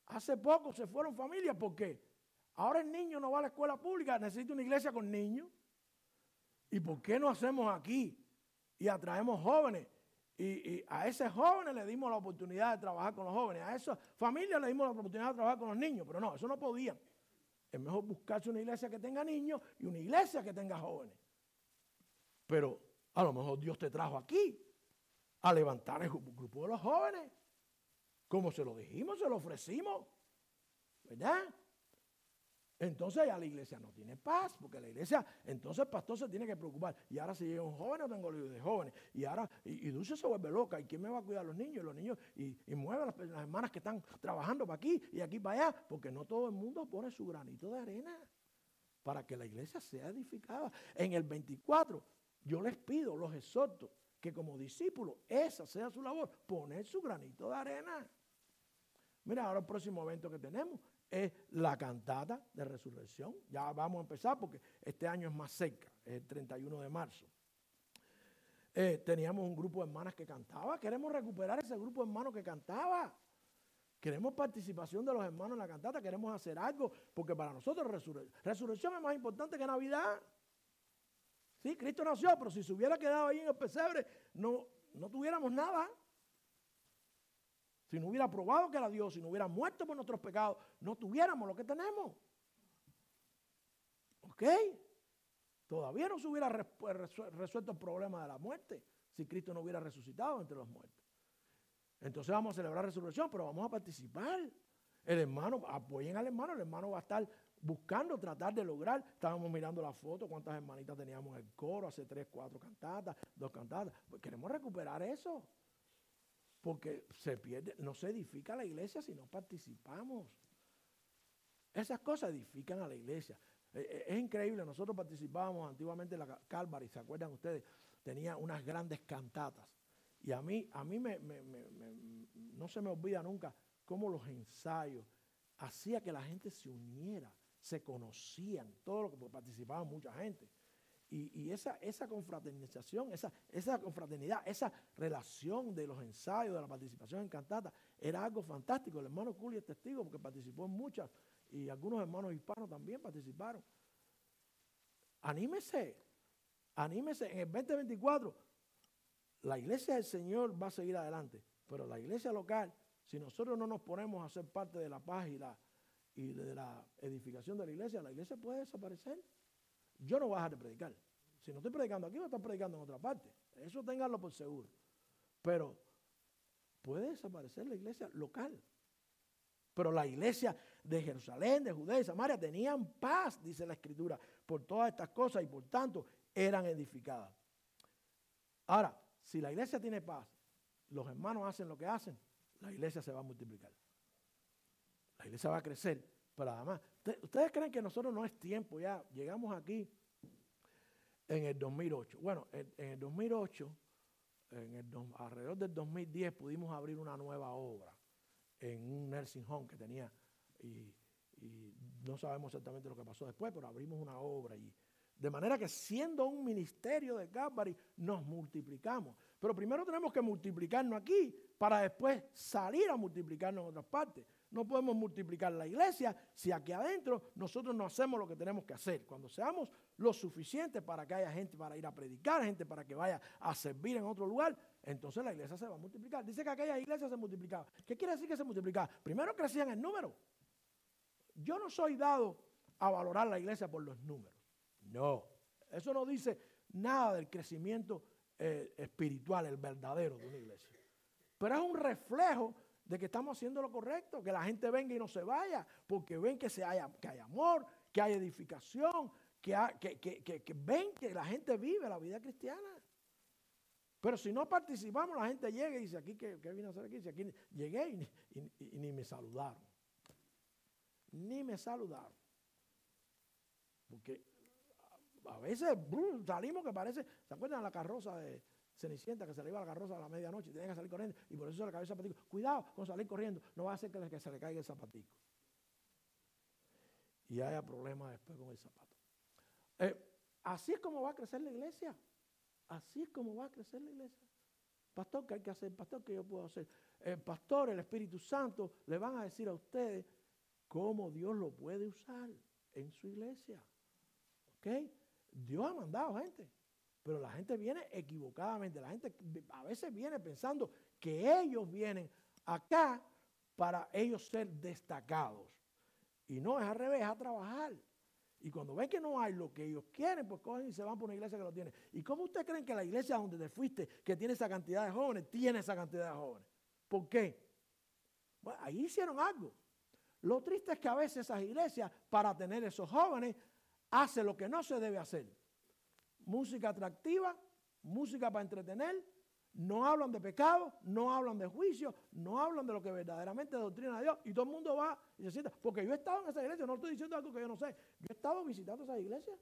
Hace poco se fueron familias, ¿por qué? Ahora el niño no va a la escuela pública, necesita una iglesia con niños. ¿Y por qué no hacemos aquí y atraemos jóvenes? Y a esos jóvenes le dimos la oportunidad de trabajar con los jóvenes. A esas familias le dimos la oportunidad de trabajar con los niños. Pero no, eso no podían. Es mejor buscarse una iglesia que tenga niños y una iglesia que tenga jóvenes. Pero a lo mejor Dios te trajo aquí a levantar el grupo de los jóvenes. Como se lo dijimos, se lo ofrecimos. ¿Verdad? Entonces ya la iglesia no tiene paz, porque la iglesia, entonces el pastor se tiene que preocupar. Y ahora si llega un joven, no tengo lío de jóvenes. Y ahora, y Dulce se vuelve loca. ¿Y quién me va a cuidar a los niños? Y los niños, y mueve a las hermanas que están trabajando para aquí y aquí para allá, porque no todo el mundo pone su granito de arena para que la iglesia sea edificada. En el 24, yo les pido, los exhorto, que como discípulos, esa sea su labor, poner su granito de arena. Mira, ahora el próximo evento que tenemos es la cantata de resurrección. Ya vamos a empezar porque este año es más cerca, es el 31 de marzo. Teníamos un grupo de hermanas que cantaba. Queremos recuperar ese grupo de hermanos que cantaba. Queremos participación de los hermanos en la cantata. Queremos hacer algo porque para nosotros resurrección es más importante que Navidad. Sí, Cristo nació, pero si se hubiera quedado ahí en el pesebre, no tuviéramos nada. Si no hubiera probado que era Dios, si no hubiera muerto por nuestros pecados, no tuviéramos lo que tenemos. ¿Ok? Todavía no se hubiera resuelto el problema de la muerte si Cristo no hubiera resucitado entre los muertos. Entonces vamos a celebrar resurrección, pero vamos a participar. El hermano, apoyen al hermano, el hermano va a estar buscando, tratar de lograr. Estábamos mirando la foto, cuántas hermanitas teníamos en el coro, hace 3, 4 cantatas, 2 cantatas. Pues queremos recuperar eso. Porque se pierde, no se edifica la iglesia si no participamos. Esas cosas edifican a la iglesia. Es increíble, nosotros participábamos antiguamente en la Calvary, ¿se acuerdan ustedes? Tenía unas grandes cantatas. Y a mí no se me olvida nunca cómo los ensayos hacía que la gente se uniera, se conocían, todo lo que participaba mucha gente. Y esa confraternización, esa confraternidad, esa relación de los ensayos, de la participación en cantata, era algo fantástico. El hermano Culi es testigo porque participó en muchas y algunos hermanos hispanos también participaron. Anímese, anímese. En el 2024 la iglesia del Señor va a seguir adelante, pero la iglesia local, si nosotros no nos ponemos a ser parte de la paz y de la edificación de la iglesia puede desaparecer. Yo no voy a dejar de predicar. Si no estoy predicando aquí, voy a estar predicando en otra parte. Eso ténganlo por seguro. Pero puede desaparecer la iglesia local. Pero la iglesia de Jerusalén, de Judea y Samaria tenían paz, dice la Escritura, por todas estas cosas y por tanto eran edificadas. Ahora, si la iglesia tiene paz, los hermanos hacen lo que hacen, la iglesia se va a multiplicar. La iglesia va a crecer. Pero además, ¿ustedes creen que nosotros no es tiempo ya? Llegamos aquí en el 2008. Bueno, en el 2008, alrededor del 2010, pudimos abrir una nueva obra en un nursing home que tenía, y no sabemos exactamente lo que pasó después, pero abrimos una obra allí. De manera que siendo un ministerio de Calvary, nos multiplicamos. Pero primero tenemos que multiplicarnos aquí para después salir a multiplicarnos en otras partes. No podemos multiplicar la iglesia si aquí adentro nosotros no hacemos lo que tenemos que hacer. Cuando seamos lo suficiente para que haya gente para ir a predicar, gente para que vaya a servir en otro lugar, entonces la iglesia se va a multiplicar. Dice que aquella iglesia se multiplicaba. ¿Qué quiere decir que se multiplicaba? Primero crecían en número. Yo no soy dado a valorar la iglesia por los números. No, eso no dice nada del crecimiento espiritual, el verdadero de una iglesia. Pero es un reflejo de que estamos haciendo lo correcto, que la gente venga y no se vaya, porque ven que hay amor, que hay edificación, que ven que la gente vive la vida cristiana. Pero si no participamos, la gente llega y dice, ¿aquí qué vine a hacer aquí? Si aquí llegué y ni me saludaron. Ni me saludaron. Porque a veces salimos que parece, ¿se acuerdan de la carroza de Cenicienta, que se le iba a la carroza a la medianoche y tenía que salir corriendo? Y por eso se le cayó el zapatico. Cuidado con salir corriendo, no va a hacer que se le caiga el zapatico. Y haya problemas después con el zapato. Así es como va a crecer la iglesia. Así es como va a crecer la iglesia. Pastor, ¿qué hay que hacer? Pastor, ¿qué yo puedo hacer? Pastor, el Espíritu Santo le van a decir a ustedes cómo Dios lo puede usar en su iglesia. ¿Ok? Dios ha mandado gente, pero la gente viene equivocadamente. La gente a veces viene pensando que ellos vienen acá para ellos ser destacados. Y no, es al revés, es a trabajar. Y cuando ven que no hay lo que ellos quieren, pues cogen y se van por una iglesia que lo tiene. ¿Y cómo ustedes creen que la iglesia donde te fuiste, que tiene esa cantidad de jóvenes, tiene esa cantidad de jóvenes? ¿Por qué? Bueno, ahí hicieron algo. Lo triste es que a veces esas iglesias, para tener esos jóvenes, hacen lo que no se debe hacer. Música atractiva, música para entretener, no hablan de pecado, no hablan de juicio, no hablan de lo que verdaderamente es doctrina de Dios. Y todo el mundo va y se sienta. Porque yo he estado en esa iglesia, no estoy diciendo algo que yo no sé. Yo he estado visitando esa iglesia.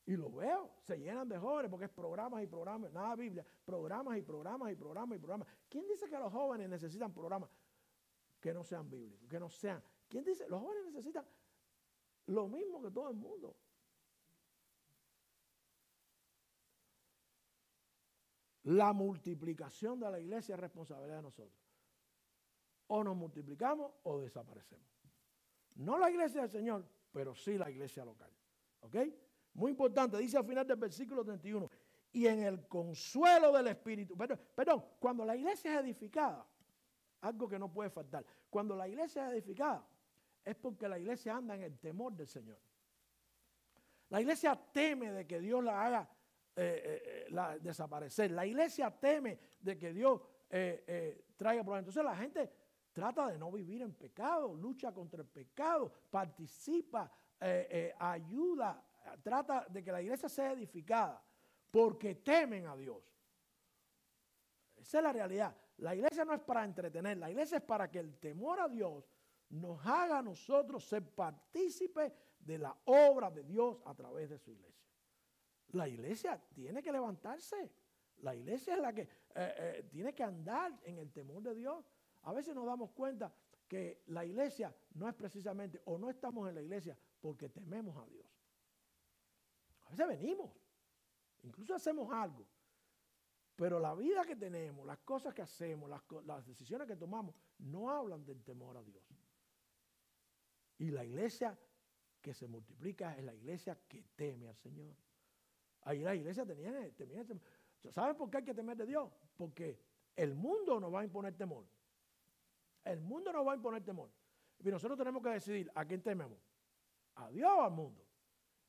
Y lo veo, se llenan de jóvenes porque es programas y programas, nada Biblia, programas y programas y programas y programas. ¿Quién dice que los jóvenes necesitan programas que no sean bíblicos, que no sean? ¿Quién dice? Los jóvenes necesitan lo mismo que todo el mundo. La multiplicación de la iglesia es responsabilidad de nosotros. O nos multiplicamos o desaparecemos. No la iglesia del Señor, pero sí la iglesia local. ¿Ok? Muy importante, dice al final del versículo 31, y en el consuelo del Espíritu. Perdón, cuando la iglesia es edificada, algo que no puede faltar, cuando la iglesia es edificada, es porque la iglesia anda en el temor del Señor. La iglesia teme de que Dios la haga desaparecer. La iglesia teme de que Dios traiga problemas. Entonces la gente trata de no vivir en pecado, lucha contra el pecado, participa, ayuda, trata de que la iglesia sea edificada porque temen a Dios. Esa es la realidad. La iglesia no es para entretener, la iglesia es para que el temor a Dios nos haga a nosotros ser partícipes de la obra de Dios a través de su iglesia. La iglesia tiene que levantarse. La iglesia es la que tiene que andar en el temor de Dios. A veces nos damos cuenta que la iglesia no es precisamente, o no estamos en la iglesia porque tememos a Dios. A veces venimos, incluso hacemos algo, pero la vida que tenemos, las cosas que hacemos, las decisiones que tomamos, no hablan del temor a Dios. Y la iglesia que se multiplica es la iglesia que teme al Señor. Ahí la iglesia temía. ¿Saben por qué hay que temer de Dios? Porque el mundo nos va a imponer temor. El mundo nos va a imponer temor. Y nosotros tenemos que decidir a quién tememos. ¿A Dios o al mundo?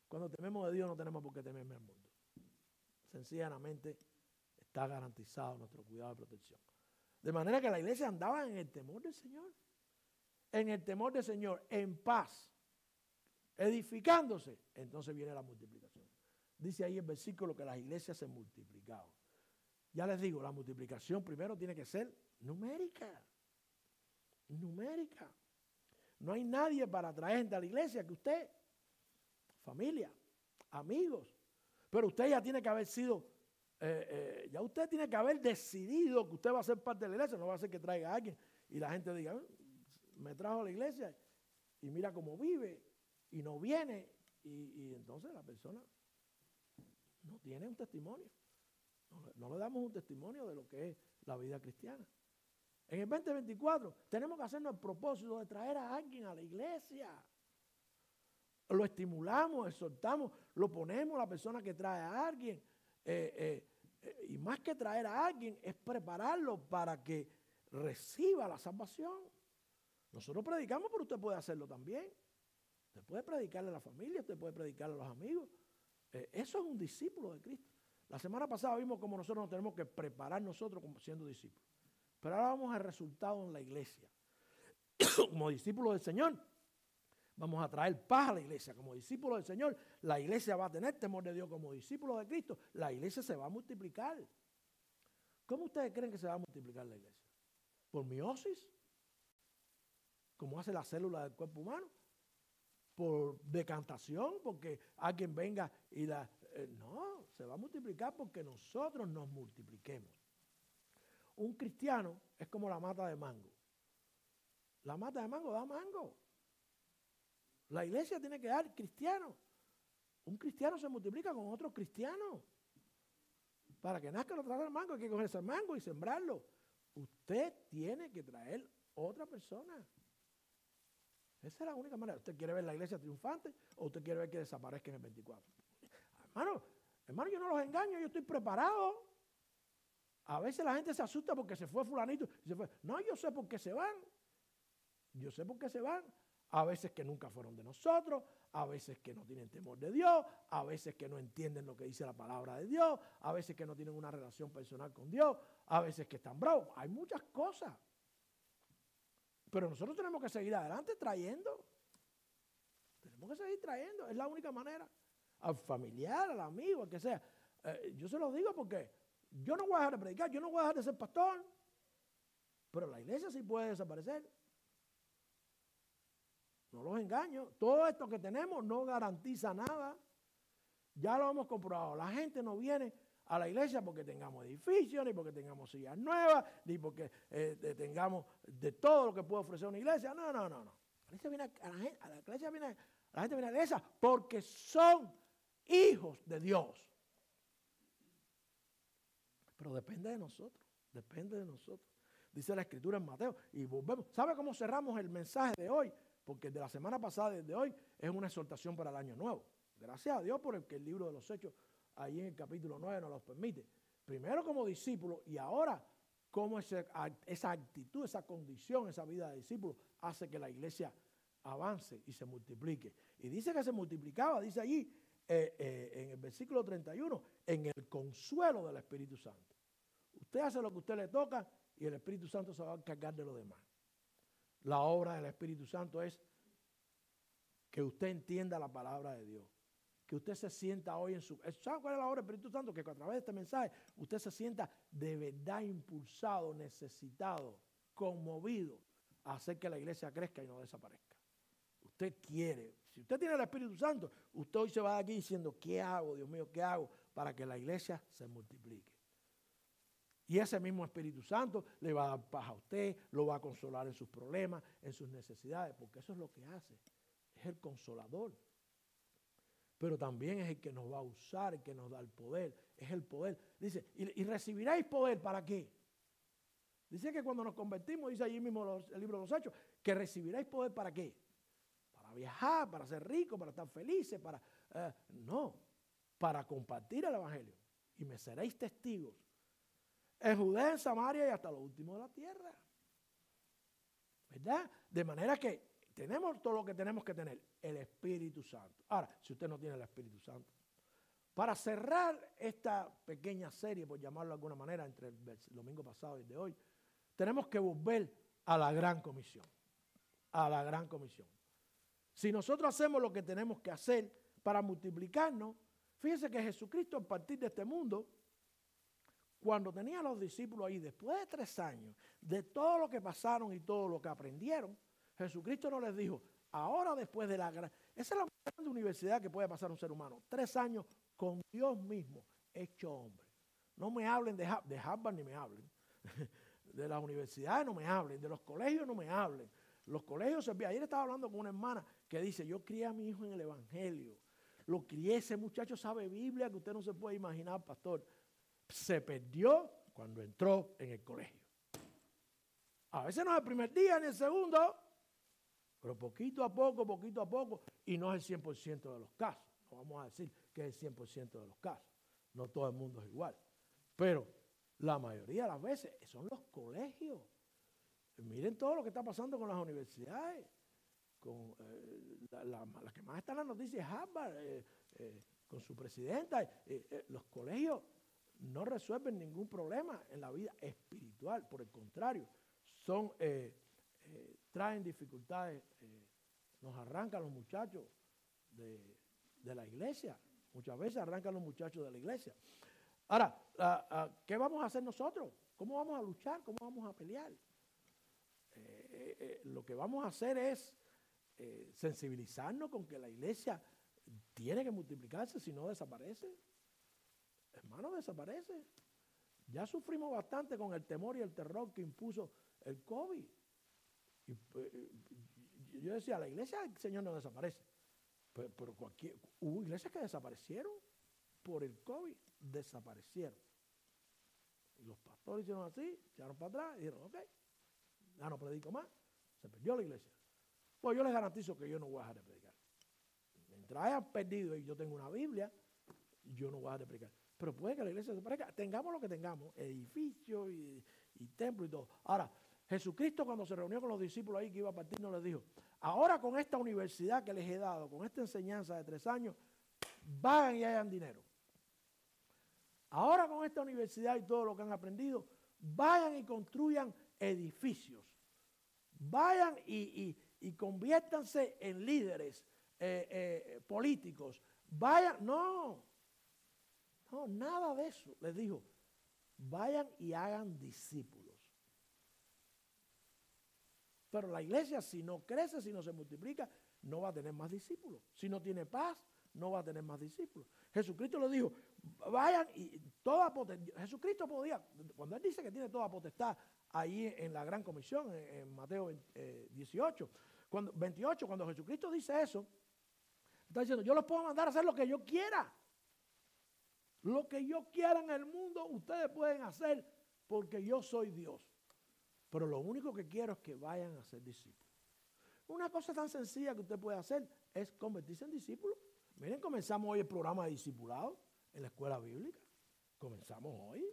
Cuando tememos de Dios no tenemos por qué temerme al mundo. Sencillamente está garantizado nuestro cuidado y protección. De manera que la iglesia andaba en el temor del Señor. En el temor del Señor, en paz, edificándose. Entonces viene la multiplicación. Dice ahí el versículo que las iglesias se multiplicaban. Ya les digo, la multiplicación primero tiene que ser numérica. Numérica. No hay nadie para traer gente a la iglesia que usted, familia, amigos. Pero usted ya tiene que haber sido, ya usted tiene que haber decidido que usted va a ser parte de la iglesia. No va a ser que traiga a alguien y la gente diga, me trajo a la iglesia y mira cómo vive y no viene. Y entonces la persona no tiene un testimonio. No le damos un testimonio de lo que es la vida cristiana. En el 2024 tenemos que hacernos el propósito de traer a alguien a la iglesia. Lo estimulamos, exhortamos, lo ponemos la persona que trae a alguien. Y más que traer a alguien es prepararlo para que reciba la salvación. Nosotros predicamos, pero usted puede hacerlo también. Usted puede predicarle a la familia, usted puede predicarle a los amigos. Eso es un discípulo de Cristo. La semana pasada vimos cómo nosotros nos tenemos que preparar nosotros como siendo discípulos. Pero ahora vamos al resultado en la iglesia. Como discípulos del Señor, vamos a traer paz a la iglesia. Como discípulos del Señor, la iglesia va a tener temor de Dios. Como discípulos de Cristo, la iglesia se va a multiplicar. ¿Cómo ustedes creen que se va a multiplicar la iglesia? ¿Por meiosis? ¿Como hace la célula del cuerpo humano? ¿Por decantación? ¿Porque alguien venga y la... no, se va a multiplicar porque nosotros nos multipliquemos. Un cristiano es como la mata de mango. La mata de mango da mango. La iglesia tiene que dar cristianos. Un cristiano se multiplica con otro cristiano. Para que nazca otra mango hay que coger ese mango y sembrarlo. Usted tiene que traer otra persona. Esa es la única manera. ¿Usted quiere ver la iglesia triunfante o usted quiere ver que desaparezca en el 24? Hermano, yo no los engaño, yo estoy preparado. A veces la gente se asusta porque se fue fulanito. Y se fue. No, yo sé por qué se van. Yo sé por qué se van. A veces que nunca fueron de nosotros, a veces que no tienen temor de Dios, a veces que no entienden lo que dice la palabra de Dios, a veces que no tienen una relación personal con Dios, a veces que están bravos. Hay muchas cosas. Pero nosotros tenemos que seguir adelante trayendo. Tenemos que seguir trayendo. Es la única manera. Al familiar, al amigo, al que sea. Yo se lo digo porque yo no voy a dejar de predicar, yo no voy a dejar de ser pastor. Pero la iglesia sí puede desaparecer. No los engaño. Todo esto que tenemos no garantiza nada. Ya lo hemos comprobado. La gente no viene a la iglesia porque tengamos edificios, ni porque tengamos sillas nuevas, ni porque tengamos de todo lo que puede ofrecer una iglesia. No. La gente viene a la iglesia porque son hijos de Dios. Pero depende de nosotros, Dice la Escritura en Mateo. Y volvemos. ¿Sabe cómo cerramos el mensaje de hoy? Porque de la semana pasada desde hoy es una exhortación para el año nuevo. Gracias a Dios por el que el libro de los Hechos ahí en el capítulo 9 nos los permite. Primero como discípulo y ahora cómo esa actitud, esa condición, esa vida de discípulo hace que la iglesia avance y se multiplique. Y dice que se multiplicaba, dice allí en el versículo 31, en el consuelo del Espíritu Santo. Usted hace lo que a usted le toca y el Espíritu Santo se va a encargar de lo demás. La obra del Espíritu Santo es que usted entienda la palabra de Dios. Que usted se sienta hoy en su... ¿Sabe cuál es la obra del Espíritu Santo? Que a través de este mensaje usted se sienta de verdad impulsado, necesitado, conmovido a hacer que la iglesia crezca y no desaparezca. Usted quiere. Si usted tiene el Espíritu Santo, usted hoy se va de aquí diciendo, ¿qué hago, Dios mío, qué hago para que la iglesia se multiplique? Y ese mismo Espíritu Santo le va a dar paz a usted, lo va a consolar en sus problemas, en sus necesidades, porque eso es lo que hace. Es el consolador. pero también es el que nos va a usar, el que nos da el poder, es el poder. Dice, y recibiréis poder, ¿para qué? Dice que cuando nos convertimos, dice allí mismo el libro de los Hechos, que recibiréis poder, ¿para qué? Para viajar, para ser ricos, para estar felices, no, para compartir el evangelio. Y me seréis testigos en Judea, en Samaria y hasta lo último de la tierra. ¿Verdad? De manera que tenemos todo lo que tenemos que tener, el Espíritu Santo. Ahora, si usted no tiene el Espíritu Santo, para cerrar esta pequeña serie, por llamarlo de alguna manera, entre el domingo pasado y el de hoy, tenemos que volver a la gran comisión. A la gran comisión. Si nosotros hacemos lo que tenemos que hacer para multiplicarnos, fíjense que Jesucristo, a partir de este mundo, cuando tenía a los discípulos ahí, después de 3 años, de todo lo que pasaron y todo lo que aprendieron, Jesucristo no les dijo, ahora después de la gran... Esa es la grande universidad que puede pasar un ser humano. 3 años con Dios mismo, hecho hombre. No me hablen de Harvard, ni me hablen. De las universidades no me hablen, de los colegios no me hablen. Los colegios, ayer estaba hablando con una hermana que dice, yo crié a mi hijo en el evangelio. Lo crié, ese muchacho sabe Biblia que usted no se puede imaginar, pastor. Se perdió cuando entró en el colegio. A veces no es el primer día ni el segundo, pero poquito a poco, y no es el 100% de los casos. No vamos a decir que es el 100% de los casos. No todo el mundo es igual. Pero la mayoría de las veces son los colegios. Miren todo lo que está pasando con las universidades. Con la que más está en la noticia es Harvard, con su presidenta. Los colegios no resuelven ningún problema en la vida espiritual. Por el contrario, traen dificultades, nos arrancan los muchachos de la iglesia. Muchas veces arrancan los muchachos de la iglesia. Ahora, ¿qué vamos a hacer nosotros? ¿Cómo vamos a luchar? ¿Cómo vamos a pelear? Lo que vamos a hacer es sensibilizarnos con que la iglesia tiene que multiplicarse, si no desaparece. Hermano, desaparece. Ya sufrimos bastante con el temor y el terror que impuso el COVID. Yo decía, la iglesia del Señor no desaparece. Pero hubo iglesias que desaparecieron por el COVID, desaparecieron. Y los pastores hicieron así, echaron para atrás y dijeron, ok, ya no predico más, se perdió la iglesia. Pues yo les garantizo que yo no voy a dejar de predicar. Mientras hayan perdido y yo tengo una Biblia, yo no voy a dejar de predicar. Pero puede que la iglesia desaparezca, tengamos lo que tengamos, edificio y templo y todo. Ahora, Jesucristo cuando se reunió con los discípulos ahí que iba a partir, no les dijo, ahora con esta universidad que les he dado, con esta enseñanza de 3 años, vayan y hagan dinero. Ahora con esta universidad y todo lo que han aprendido, vayan y construyan edificios. Vayan y conviértanse en líderes políticos. Vayan, no, nada de eso. Les dijo, vayan y hagan discípulos. Pero la iglesia, si no crece, si no se multiplica, no va a tener más discípulos. Si no tiene paz, no va a tener más discípulos. Jesucristo le dijo, vayan y toda potestad. Jesucristo podía, cuando él dice que tiene toda potestad, ahí en la gran comisión, en Mateo 28, cuando Jesucristo dice eso, está diciendo, yo los puedo mandar a hacer lo que yo quiera. Lo que yo quiera en el mundo, ustedes pueden hacer porque yo soy Dios. Pero lo único que quiero es que vayan a ser discípulos. Una cosa tan sencilla que usted puede hacer es convertirse en discípulo. Miren, comenzamos hoy el programa de discipulado en la escuela bíblica. Comenzamos hoy,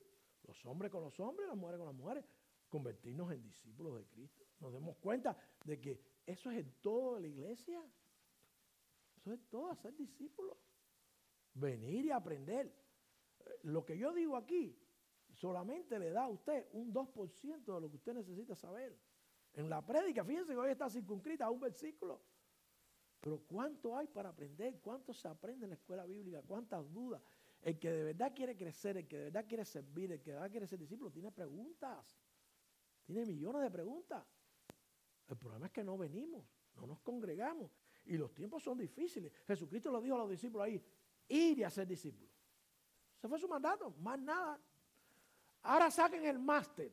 los hombres con los hombres, las mujeres con las mujeres, convertirnos en discípulos de Cristo. Nos demos cuenta de que eso es el todo de la iglesia. Eso es todo, hacer discípulos. Venir y aprender. Lo que yo digo aquí solamente le da a usted un 2% de lo que usted necesita saber. En la prédica, fíjense que hoy está circunscrita a un versículo. Pero ¿cuánto hay para aprender? ¿Cuánto se aprende en la escuela bíblica? ¿Cuántas dudas? El que de verdad quiere crecer, el que de verdad quiere servir, el que de verdad quiere ser discípulo, tiene preguntas. Tiene millones de preguntas. El problema es que no venimos, no nos congregamos. Y los tiempos son difíciles. Jesucristo lo dijo a los discípulos ahí, ir y hacer discípulos. Ese fue su mandato, más nada. Ahora saquen el máster.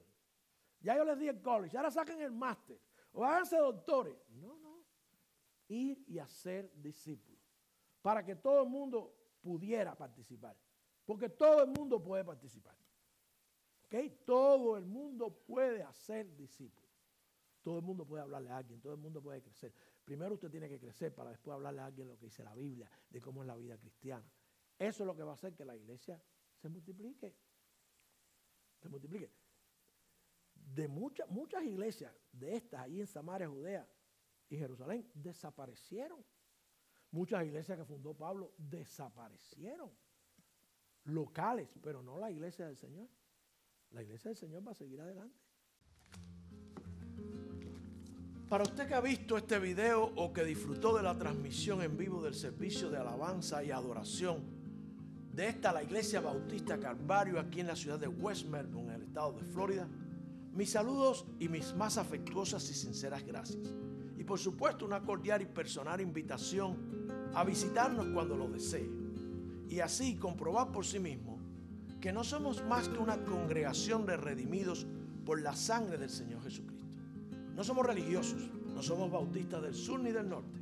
Ya yo les di el college, ahora saquen el máster. O háganse doctores. No. Ir y hacer discípulos. para que todo el mundo pudiera participar. Porque todo el mundo puede participar. ¿Ok? Todo el mundo puede hacer discípulos. Todo el mundo puede hablarle a alguien, todo el mundo puede crecer. Primero usted tiene que crecer para después hablarle a alguien lo que dice la Biblia, de cómo es la vida cristiana. Eso es lo que va a hacer que la iglesia se multiplique. Se multiplique. De muchas iglesias de estas, ahí en Samaria, Judea y Jerusalén, desaparecieron. Muchas iglesias que fundó Pablo desaparecieron. Locales, pero no la iglesia del Señor. La iglesia del Señor va a seguir adelante. Para usted que ha visto este video o que disfrutó de la transmisión en vivo del servicio de alabanza y adoración de la Iglesia Bautista Calvario aquí en la ciudad de West Melbourne, en el estado de Florida, mis saludos y mis más afectuosas y sinceras gracias. Y por supuesto una cordial y personal invitación a visitarnos cuando lo desee. Y así comprobar por sí mismo que no somos más que una congregación de redimidos por la sangre del Señor Jesucristo. No somos religiosos, no somos bautistas del sur ni del norte,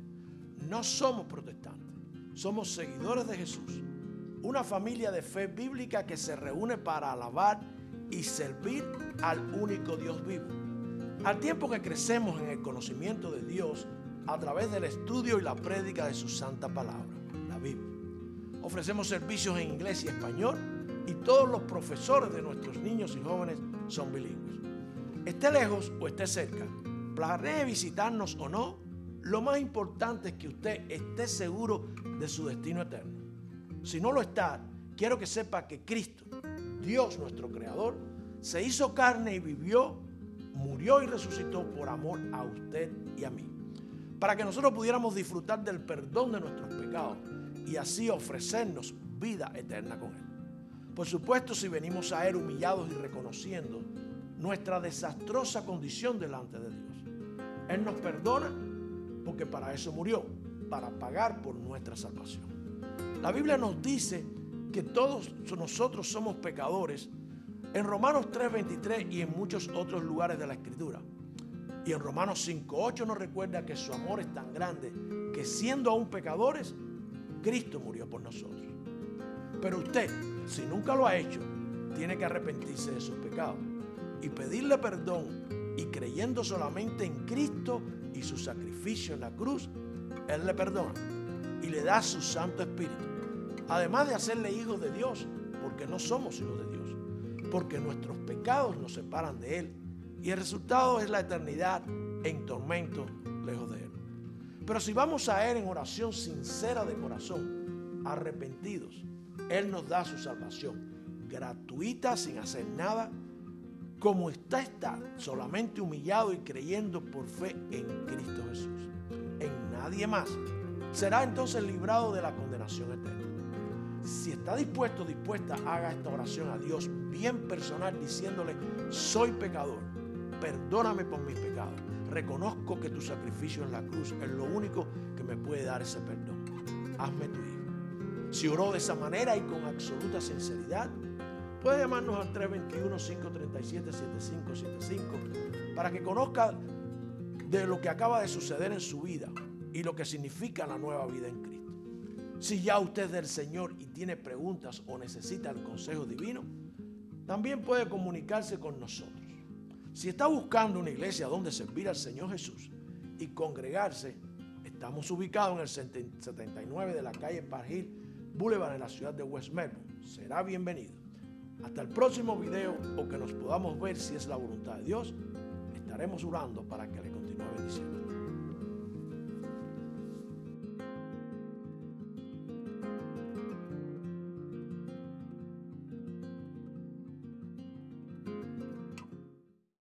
no somos protestantes, somos seguidores de Jesús, una familia de fe bíblica que se reúne para alabar y servir al único Dios vivo. Al tiempo que crecemos en el conocimiento de Dios a través del estudio y la prédica de su santa palabra, la Biblia. Ofrecemos servicios en inglés y español y todos los profesores de nuestros niños y jóvenes son bilingües. Esté lejos o esté cerca, planee visitarnos o no, lo más importante es que usted esté seguro de su destino eterno. Si no lo está, quiero que sepa que Cristo, Dios nuestro Creador, se hizo carne y vivió, murió y resucitó por amor a usted y a mí, para que nosotros pudiéramos disfrutar del perdón de nuestros pecados y así ofrecernos vida eterna con Él. Por supuesto, si venimos a Él humillados y reconociendo nuestra desastrosa condición delante de Dios, Él nos perdona porque para eso murió, para pagar por nuestra salvación. La Biblia nos dice que todos nosotros somos pecadores en Romanos 3:23 y en muchos otros lugares de la Escritura. Y en Romanos 5:8 nos recuerda que su amor es tan grande que siendo aún pecadores, Cristo murió por nosotros. Pero usted, si nunca lo ha hecho, tiene que arrepentirse de sus pecados y pedirle perdón, y creyendo solamente en Cristo y su sacrificio en la cruz, Él le perdona y le da su Santo Espíritu, además de hacerle hijos de Dios, porque no somos hijos de Dios, porque nuestros pecados nos separan de Él y el resultado es la eternidad en tormento lejos de Él. Pero si vamos a Él en oración sincera de corazón, arrepentidos, Él nos da su salvación gratuita, sin hacer nada, como está, solamente humillado y creyendo por fe en Cristo Jesús, en nadie más. Será entonces librado de la condenación eterna. Si está dispuesto, dispuesta, haga esta oración a Dios bien personal, diciéndole: soy pecador, perdóname por mis pecados, reconozco que tu sacrificio en la cruz es lo único que me puede dar ese perdón. Hazme tu hijo. Si oró de esa manera y con absoluta sinceridad, puede llamarnos al 321-537-7575 para que conozca de lo que acaba de suceder en su vida y lo que significa la nueva vida en Cristo. Si ya usted es del Señor y tiene preguntas o necesita el consejo divino, también puede comunicarse con nosotros. Si está buscando una iglesia donde servir al Señor Jesús y congregarse, estamos ubicados en el 79 de la calle Park Hill Boulevard en la ciudad de West Melbourne. Será bienvenido. Hasta el próximo video, o que nos podamos ver si es la voluntad de Dios, estaremos orando para que le continúe bendiciendo.